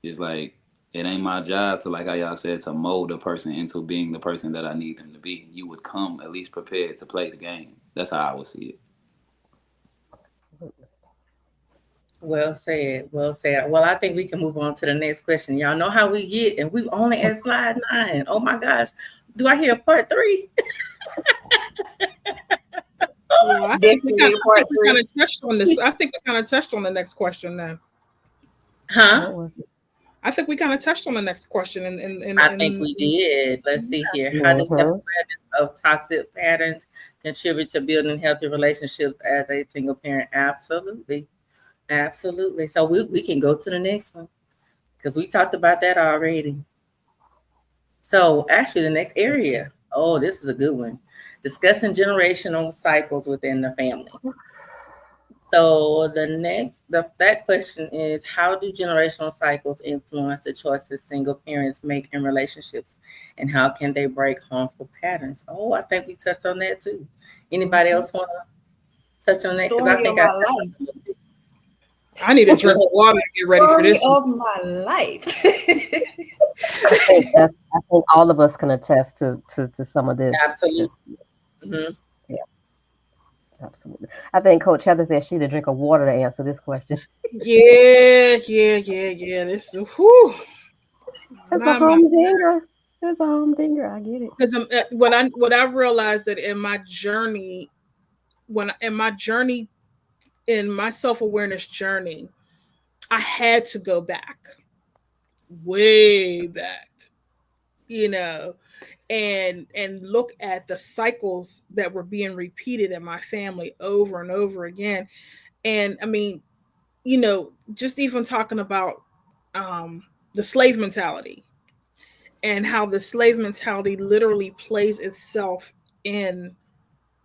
It's like, it ain't my job to, like how y'all said, to mold a person into being the person that I need them to be. You would come at least prepared to play the game. That's how I would see it. Well said. Well said. Well, I think we can move on to the next question. Y'all know how we get, and we've only at slide 9. Oh my gosh. Do I hear part 3? Well, Definitely I think part we kind three. of touched on this. I think we kind of touched on the next question now. Huh? What was it? I think we kind of touched on the next question, I think we did. Let's see here. How does Mm-hmm. self-awareness of toxic patterns contribute to building healthy relationships as a single parent? Absolutely. Absolutely. So we can go to the next one because we talked about that already. So actually, the next area. Oh, this is a good one. Discussing generational cycles within the family. So that question is, how do generational cycles influence the choices single parents make in relationships, and how can they break harmful patterns? Oh, I think we touched on that too. Anybody Mm-hmm. else want to touch on that? Because I Story of think I my touched life. on it a little bit. I need a drink of water to get ready for Story this one. of my life. I think all of us can attest to some of this. Absolutely. Just Mhm. yeah, absolutely. I think Coach Heather said she need a drink of water to answer this question. Yeah. This is whew, It's a my. humdinger. It's a humdinger. I get it. Because what I realized that in my journey, when in my journey, in my self-awareness journey, I had to go back, way back, you know, and look at the cycles that were being repeated in my family over and over again. And I mean, just even talking about um, the slave mentality, and how the slave mentality literally plays itself in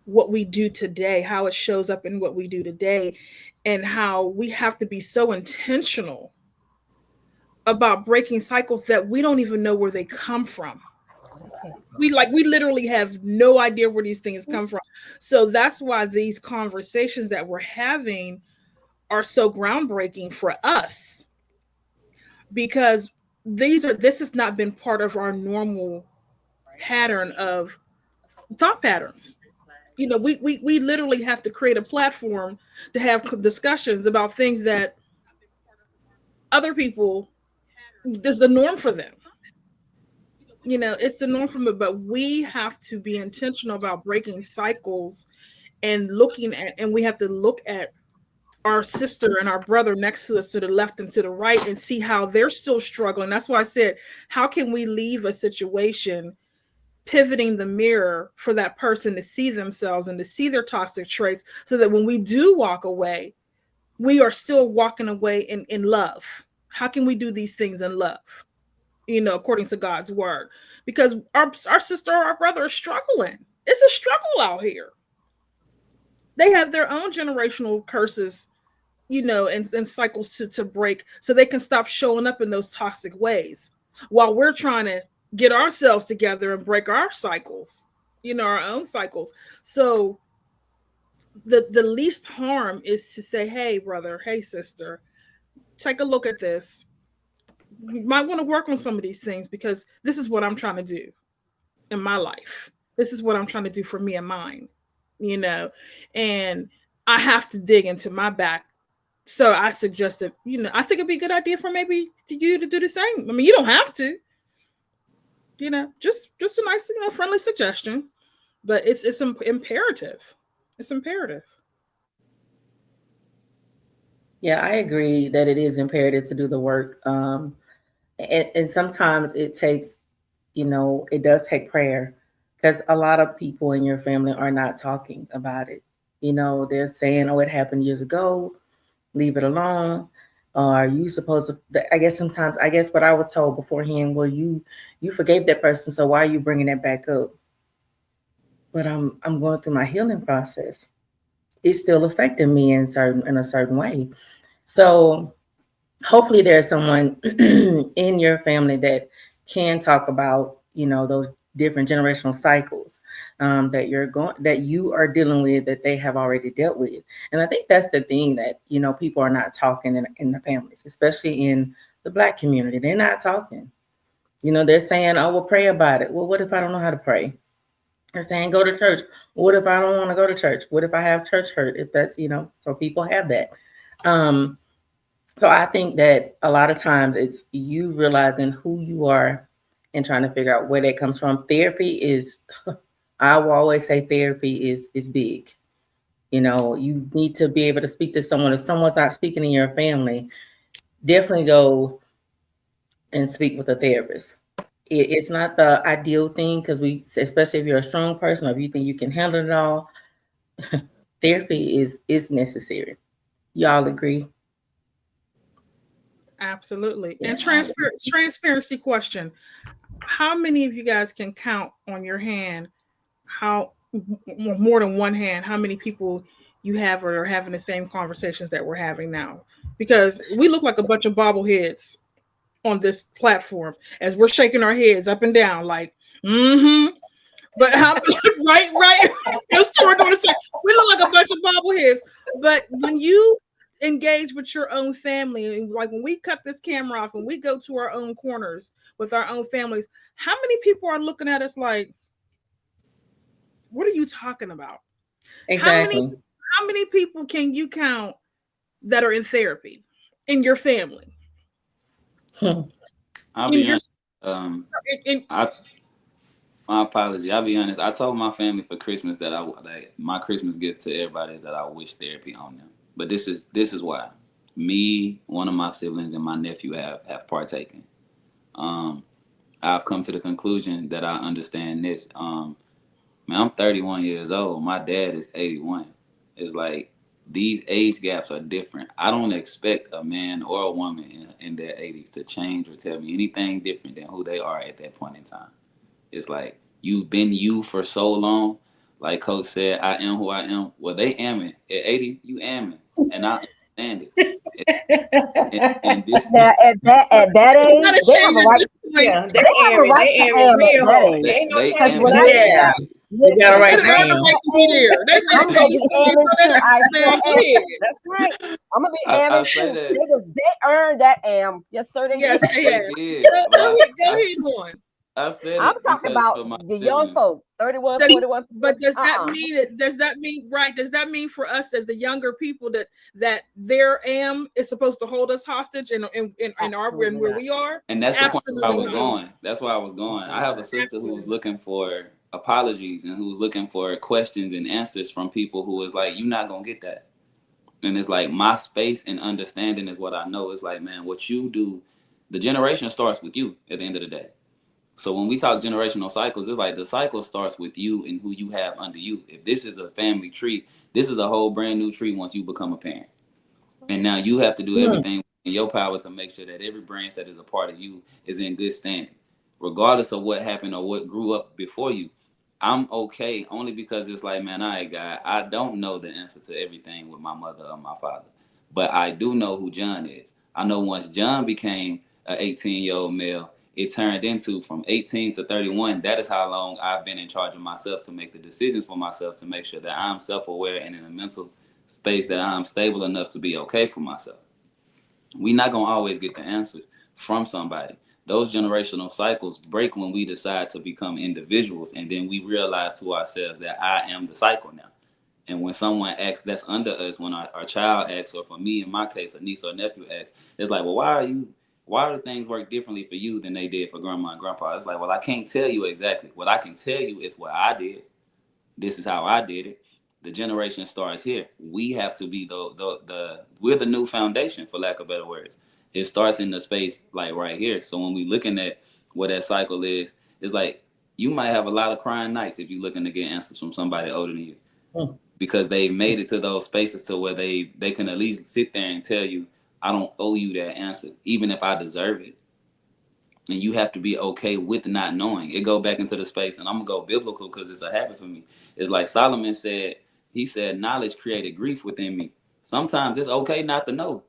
what we do today, how it shows up in what we do today, and how we have to be so intentional about breaking cycles that we don't even know where they come from. We literally have no idea where these things come from. So that's why these conversations that we're having are so groundbreaking for us, because this has not been part of our normal pattern of thought patterns. We literally have to create a platform to have discussions about things that other people, this is the norm for them. It's the norm from it, but we have to be intentional about breaking cycles and looking at, and we have to look at our sister and our brother next to us to the left and to the right and see how they're still struggling. That's why I said, how can we leave a situation pivoting the mirror for that person to see themselves and to see their toxic traits so that when we do walk away, we are still walking away in love. How can we do these things in love? According to God's word, because our sister or our brother is struggling. It's a struggle out here. They have their own generational curses, and cycles to break so they can stop showing up in those toxic ways while we're trying to get ourselves together and break our cycles, our own cycles. So the least harm is to say, hey, brother, hey, sister, take a look at this. You might want to work on some of these things because this is what I'm trying to do in my life. This is what I'm trying to do for me and mine, you know, and I have to dig into my back. So I suggested, I think it'd be a good idea for maybe you to do the same. I mean, you don't have to, just a nice, friendly suggestion, but it's imperative. It's imperative. Yeah, I agree that it is imperative to do the work. And sometimes it takes, it does take prayer because a lot of people in your family are not talking about it. They're saying, oh, it happened years ago, leave it alone. Or are you supposed to? I guess sometimes, I guess what I was told beforehand, well, you forgave that person, so why are you bringing that back up? But I'm going through my healing process. It's still affecting me in a certain way. So hopefully there's someone in your family that can talk about those different generational cycles that you are dealing with that they have already dealt with. And I think that's the thing that people are not talking in the families, especially in the Black community. They're not talking. They're saying, oh, we'll pray about it. Well, what if I don't know how to pray? They're saying go to church. What if I don't want to go to church? What if I have church hurt? If that's so people have that. um so I think that a lot of times it's you realizing who you are and trying to figure out where that comes from. Therapy is, I will always say therapy is big. You need to be able to speak to someone. If someone's not speaking in your family, definitely go and speak with a therapist. It's not the ideal thing because especially if you're a strong person or if you think you can handle it all, therapy is necessary. Y'all agree? Absolutely. Yeah. And transparency question. How many of you guys can count on your hand how more than one hand how many people you have or are having the same conversations that we're having now? Because we look like a bunch of bobbleheads on this platform as we're shaking our heads up and down like, mm-hmm. But how right? Just toward the side. We look like a bunch of bobbleheads. But when you engage with your own family, and like when we cut this camera off and we go to our own corners with our own families, how many people are looking at us like, what are you talking about? How many Exactly. how many people can you count that are in therapy in your family? I'll In be your honest. in I My apology. I'll be honest. I told my family for Christmas that my Christmas gift to everybody is that I wish therapy on them. But this is why. Me, one of my siblings, and my nephew have partaken. Um, I've come to the conclusion that I understand this. Man, I'm 31 years old. My dad is 81. It's like these age gaps are different. I don't expect a man or a woman in their 80s to change or tell me anything different than who they are at that point in time. It's like you've been you for so long. Like Coach said, I am who I am. Well, they amming. At 80, you amming. And I understand it. And this Now at that you age, gotta they change have a at right. this point. Yeah, they They have a aiming. right They to aiming am at real that hard. age. There ain't no they Because changing when amming that I at Yeah, now. say, this age. you got to listen, They write when I earn say the down. right that to be age, there. They ready I'm to gonna tell you be something. aiming too. I Man, sure go am. ahead. That's right. I'm gonna be I aiming say too. that They earned that am. Yes, sir, they Yes, did. they they have. did, but Go ahead on. I said I'm it talking because about for my the young siblings. folks, 31, Does- 41, but 50. does that Uh-uh. mean it? Does that mean right? Does that mean for us as the younger people that their am is supposed to hold us hostage in our Absolutely where not. we are? And that's the point where I Absolutely was not. Mm-mm. going. That's where I was going. I Absolutely have a not. sister who was Absolutely not. looking for apologies and who was looking for questions and answers from people who was like, "You're not gonna get that." And it's like my space and understanding is what I know. It's like, man, what you do, the generation starts with you at the end of the day. So when we talk generational cycles, it's like the cycle starts with you and who you have under you. If this is a family tree, this is a whole brand new tree once you become a parent. And now you have to do Mm. everything in your power to make sure that every branch that is a part of you is in good standing, regardless of what happened or what grew up before you. I'm okay only because it's like, man, I got, I don't know the answer to everything with my mother or my father, but I do know who John is. I know once John became an 18-year-old male, it turned into from 18 to 31. That is how long I've been in charge of myself to make the decisions for myself to make sure that I'm self-aware and in a mental space that I'm stable enough to be okay for myself. We're not gonna always get the answers from somebody. Those generational cycles break when we decide to become individuals, and then we realize to ourselves that I am the cycle now. And when someone acts that's under us, when our child acts, or for me in my case, a niece or nephew acts, it's like, well, why do things work differently for you than they did for grandma and grandpa? It's like, well, I can't tell you exactly. What I can tell you is what I did. This is how I did it. The generation starts here. We have to be the we're the new foundation, for lack of better words. It starts in the space like right here. So when we looking at what that cycle is, it's like you might have a lot of crying nights if you're looking to get answers from somebody older than you, Mm. because they made it to those spaces to where they can at least sit there and tell you, I don't owe you that answer, even if I deserve it. And you have to be okay with not knowing. It go back into the space, and I'm gonna go biblical because it's a habit for me. It's like Solomon said. He said, "Knowledge created grief within me." Sometimes it's okay not to know.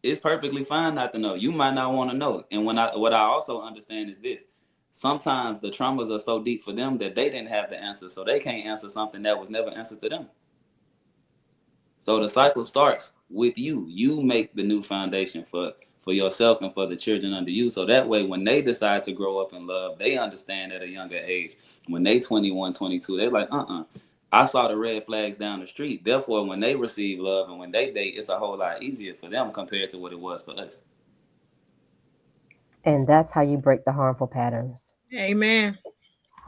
It's perfectly fine not to know. You might not want to know. And what I also understand is this: sometimes the traumas are so deep for them that they didn't have the answer, so they can't answer something that was never answered to them. So the cycle starts with you. You make the new foundation for yourself and for the children under you. So that way, when they decide to grow up in love, they understand at a younger age. When they 21, 22, they're like, I saw the red flags down the street. Therefore, when they receive love and when they date, it's a whole lot easier for them compared to what it was for us. And that's how you break the harmful patterns. Amen.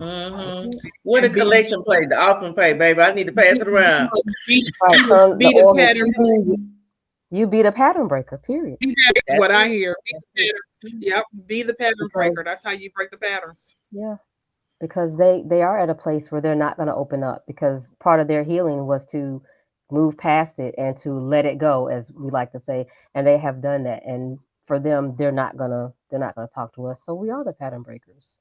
Mm-hmm. That's it. Where the And collection plate, the offering plate, baby. I need to pass it around. Right. Turn the be the oil into pattern. music. You be the pattern breaker, period. That's what That's I it. hear. Be That's the it. pattern. Yep. Be the pattern Because breaker. That's how you break the patterns. yeah, because they are at a place where they're not going to open up because part of their healing was to move past it and to let it go, as we like to say, and they have done that. And for them, they're not gonna talk to us. So we are the pattern breakers,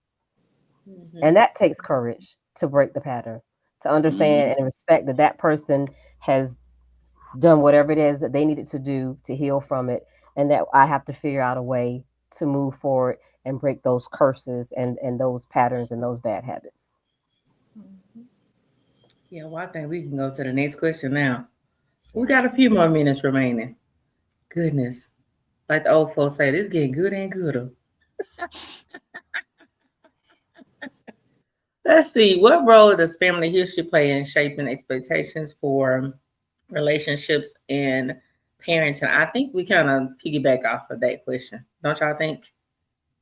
and Mm-hmm. that takes courage to break the pattern, to understand Mm-hmm. and respect that that person has done whatever it is that they needed to do to heal from it, and that I have to figure out a way to move forward and break those curses and those patterns and those bad habits. Mm-hmm. Yeah, well, I think we can go to the next question now. We got a few more minutes remaining. Goodness. Like the old folks say, this getting good and gooder. Let's see. What role does family history play in shaping expectations for relationships and parenting? I think we kind of piggyback off of that question. Don't y'all think?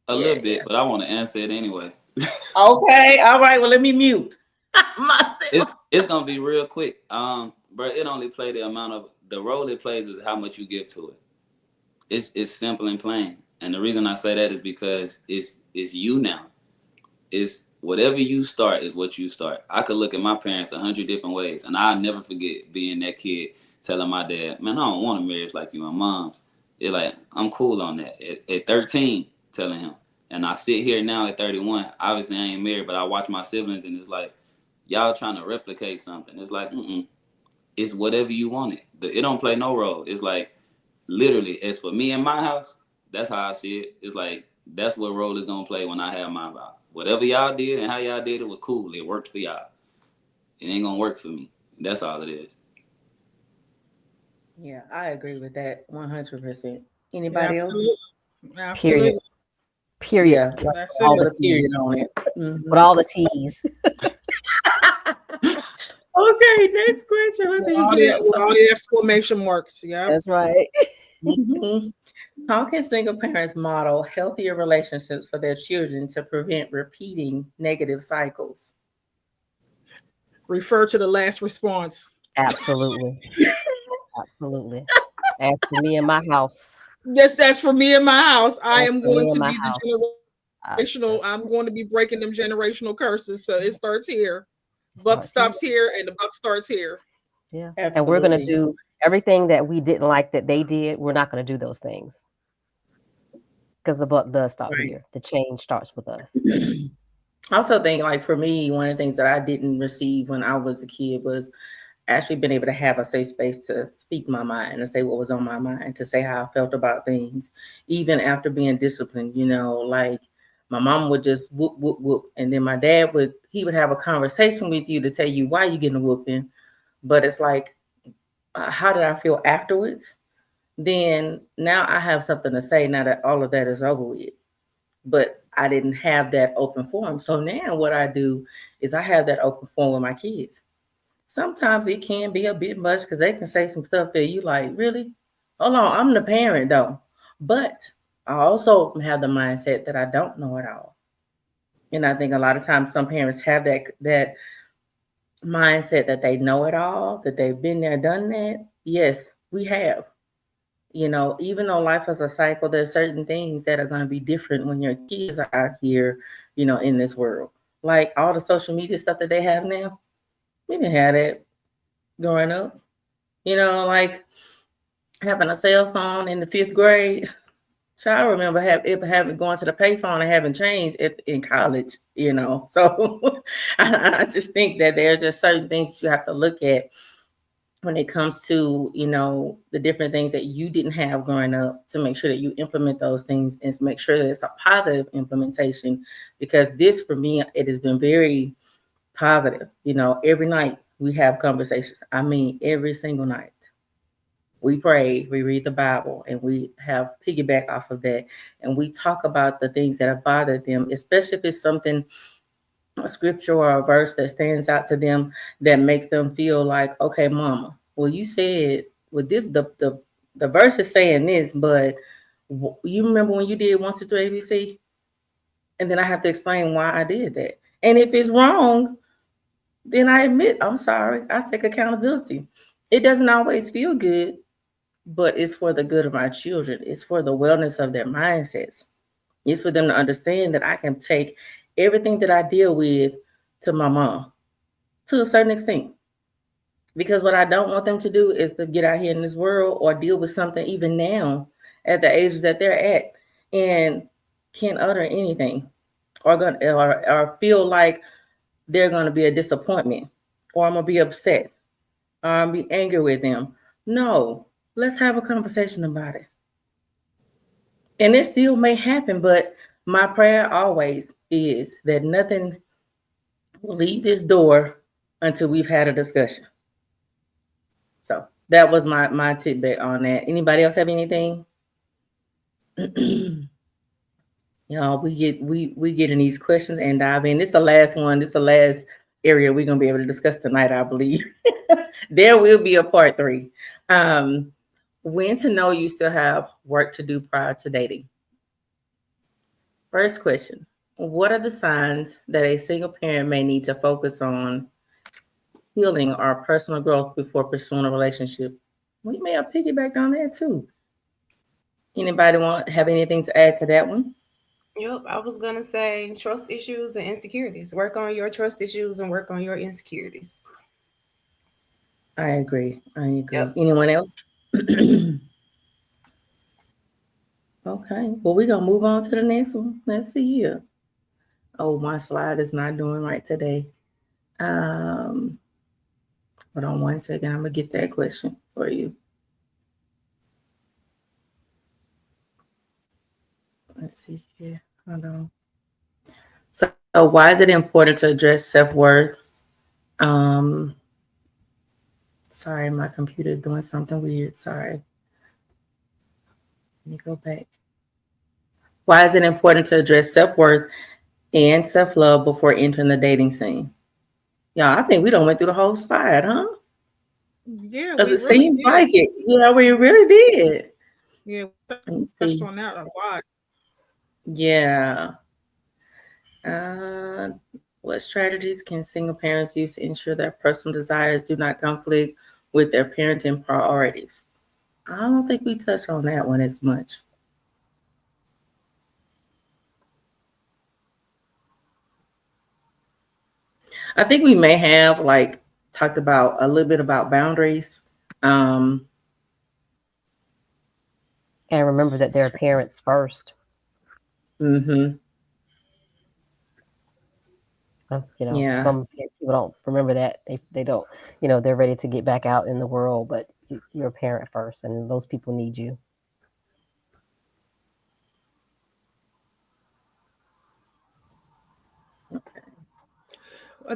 A Yeah, little yeah. bit, but I want to answer it anyway. Okay. All right. Well, let me mute myself. It's gonna be real quick. But it only play the amount of the role it plays is how much you give to it. It's simple and plain. And the reason I say that is because it's you now. It's whatever you start is what you start. I could look at my parents 100 different ways, and I'll never forget being that kid telling my dad, "Man, I don't want a marriage like you and mom's." It's like I'm cool on that. At 13, telling him, and I sit here now at 31. Obviously, I ain't married, but I watch my siblings, and it's like y'all trying to replicate something. It's like, it's whatever you want it. It don't play no role. It's like literally, as for me in my house, that's how I see it. It's like that's what role is gonna play when I have my vow. Whatever y'all did and how y'all did it was cool. It worked for y'all. It ain't gonna work for me. That's all it is. Yeah, I agree with that 100%. Yeah, Anybody else? absolutely. Period. Absolutely. period, Yeah, like, That's with all put the it. a period T's. on it. With all the T's. Okay, next question. Let's With see you all get the it. with all the exclamation marks. Yep. That's right. Mhm. How can single parents model healthier relationships for their children to prevent repeating negative cycles? Refer to the last response. Absolutely. Absolutely. As for me and my house. Yes, that's for me in my house. I As am for going me and to my be the house. generational. That's I'm it. going to be breaking them generational curses. So it starts here. Buck Starts here. stops here, and the buck starts here. Yeah. And we're gonna Absolutely. do everything that we didn't like that they did. We're not gonna do those things because the buck does stop Right. here. The change starts with us. I also think, like for me, one of the things that I didn't receive when I was a kid was actually being able to have a safe space to speak my mind and say what was on my mind, to say how I felt about things, even after being disciplined. Like my mom would just whoop whoop whoop, and then my dad would have a conversation with you to tell you why you getting a whooping, but it's like, how did I feel afterwards? Then now I have something to say now that all of that is over with. But I didn't have that open forum. So now what I do is I have that open forum with my kids. Sometimes it can be a bit much because they can say some stuff that you like, really? Hold on, I'm the parent though. But I also have the mindset that I don't know it all. And I think a lot of times some parents have that mindset that they know it all, that they've been there, done that. Yes, we have. Even though life is a cycle, there's certain things that are going to be different when your kids are out here, in this world. Like all the social media stuff that they have now, we didn't have that growing up. Like having a cell phone in the fifth grade. So I remember having going to the payphone and having change in college. So I just think that there's just certain things you have to look at when it comes to the different things that you didn't have growing up, to make sure that you implement those things and to make sure that it's a positive implementation, because this for me, it has been very positive. Every night we have conversations. I mean, every single night we pray, we read the Bible, and we have piggyback off of that, and we talk about the things that have bothered them, especially if it's something, a scripture or a verse that stands out to them, that makes them feel like, okay, mama, well, you said with this, the verse is saying this, but you remember when you did 1, 2, 3 ABC, and then I have to explain why I did that. And if it's wrong, then I admit I'm sorry. I take accountability. It doesn't always feel good, but it's for the good of my children. It's for the wellness of their mindsets. It's for them to understand that I can take everything that I deal with to my mom to a certain extent. Because what I don't want them to do is to get out here in this world or deal with something even now at the ages that they're at and can't utter anything, or feel like they're gonna be a disappointment, or I'm gonna be upset, or I'm gonna be angry with them. No, let's have a conversation about it. And it still may happen, but my prayer always is that nothing will leave this door until we've had a discussion. So that was my tidbit on that. Anybody else have anything? Y'all, we getting these questions and dive in. This is the last one. This is the last area we're gonna be able to discuss tonight, I believe. There will be a part three. Um, when to know you still have work to do prior to dating. First question: what are the signs that a single parent may need to focus on healing or personal growth before pursuing a relationship? We may have piggybacked on that too. Anybody want have anything to add to that one? Yep, I was gonna say trust issues and insecurities. Work on your trust issues and work on your insecurities. I agree. I agree. Yep. Anyone else? Okay. Well, we're gonna move on to the next one. Let's see here. Oh, my slide is not doing right today. Um, hold on 1 second. I'm gonna get that question for you. Let's see here. Hold on. So, why is it important to address self worth? Um, sorry, my computer is doing something weird. Sorry. Let me go back. Why is it important to address self worth and self love before entering the dating scene? Yeah, I think we don't went through the whole slide, huh? Yeah, 'Cause we it really seems did. like it. Yeah, we really did. Yeah, we Let me touched see. on that a lot. Yeah. Uh, what strategies can single parents use to ensure that personal desires do not conflict with their parenting priorities? I don't think we touched on that one as much. I think we may have like talked about a little bit about boundaries. Um, And remember that they're parents first. mm-hmm. Some Yeah, people don't remember that. They don't. They're ready to get back out in the world, but you're a parent first, and those people need you.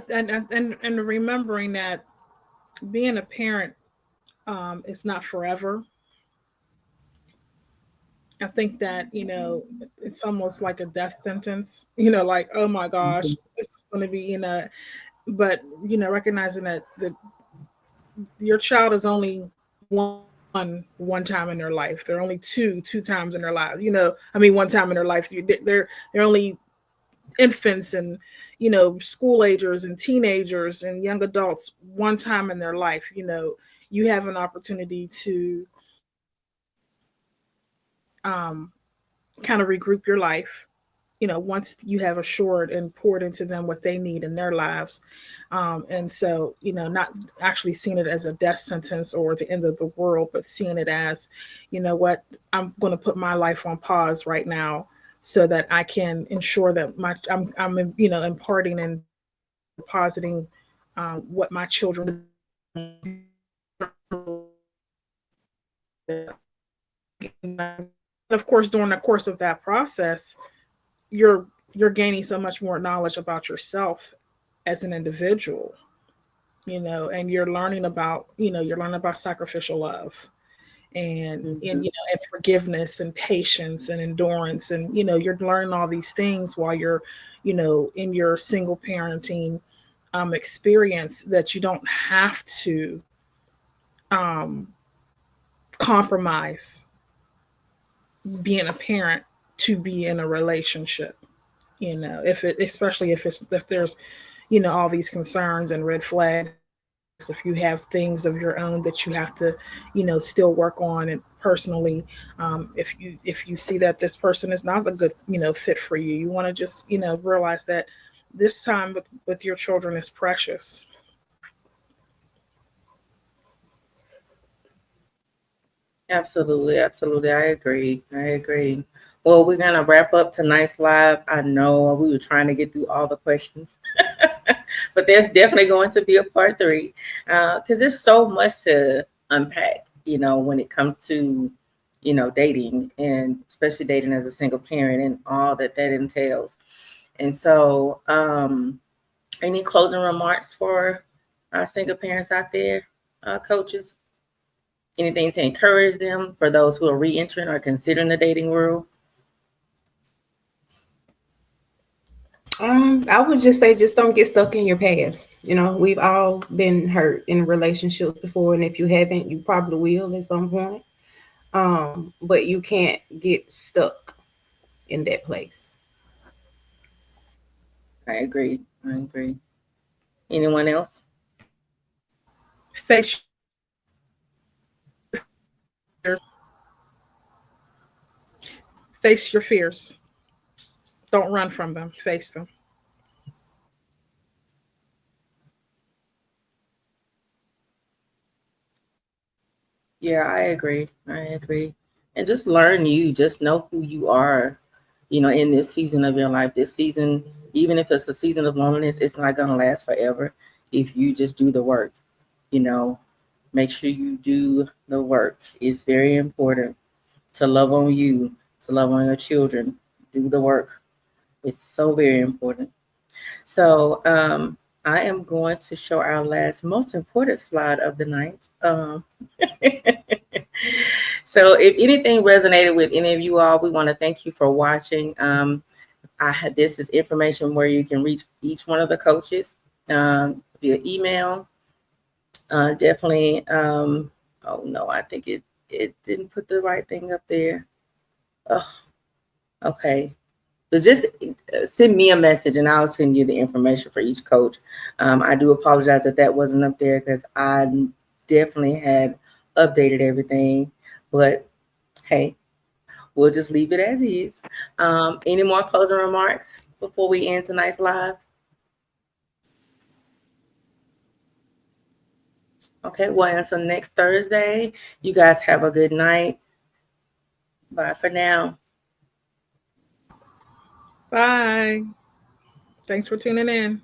And remembering that being a parent is not forever. I think that it's almost like a death sentence. Like, oh my mhm, gosh, this is going to be But recognizing that your child is only one time in their life. They're only two times in their lives. I mean, one time in their life. They're only infants and school agers and teenagers and young adults one time in their life. You have an opportunity to kind of regroup your life, once you have assured and poured into them what they need in their lives. And so, not actually seeing it as a death sentence or the end of the world, but seeing it as, what, I'm going to put my life on pause right now so that I can ensure that I'm imparting and depositing what my children, of course, during the course of that process, you're you're gaining so much more knowledge about yourself as an individual, and you're learning about sacrificial love mhm. and forgiveness and patience and endurance, and you're learning all these things while you're in your single parenting experience, that you don't have to um, compromise being a parent to be in a relationship. If it especially if there's all these concerns and red flags, if you have things of your own that you have to still work on, and personally, if you see that this person is not a good fit for you, you want to just realize that this time with your children is precious. Absolutely, absolutely. I agree. I agree. Well, we're gonna wrap up tonight's live. I know we were trying to get through all the questions, but there's definitely going to be a part three because there's so much to unpack. When it comes to dating, and especially dating as a single parent and all that that entails. And so, any closing remarks for our single parents out there, coaches? Anything to encourage them for those who are re-entering or considering the dating world? I would just say, just don't get stuck in your past. We've all been hurt in relationships before, and if you haven't, you probably will at some point. But you can't get stuck in that place. I agree. I agree. Anyone else? Face your fears. Face your fears. Don't run from them. Face them. Yeah, I agree. I agree. And just learn you. Just know who you are. In this season of your life. This season, even if it's a season of loneliness, it's not gonna last forever. If you just do the work, you know, make sure you do the work. It's very important to love on you, to love on your children. Do the work. It's so very important. So I am going to show our last most important slide of the night. So if anything resonated with any of you all, we want to thank you for watching. This is information where you can reach each one of the coaches via email. Definitely. Oh no, I think it didn't put the right thing up there. Oh, okay. So just send me a message and I'll send you the information for each coach. I do apologize that that wasn't up there because I definitely had updated everything. But hey, we'll just leave it as is. Any more closing remarks before we end tonight's live? Okay, well, until next Thursday, you guys have a good night. Bye for now. Bye. Thanks for tuning in.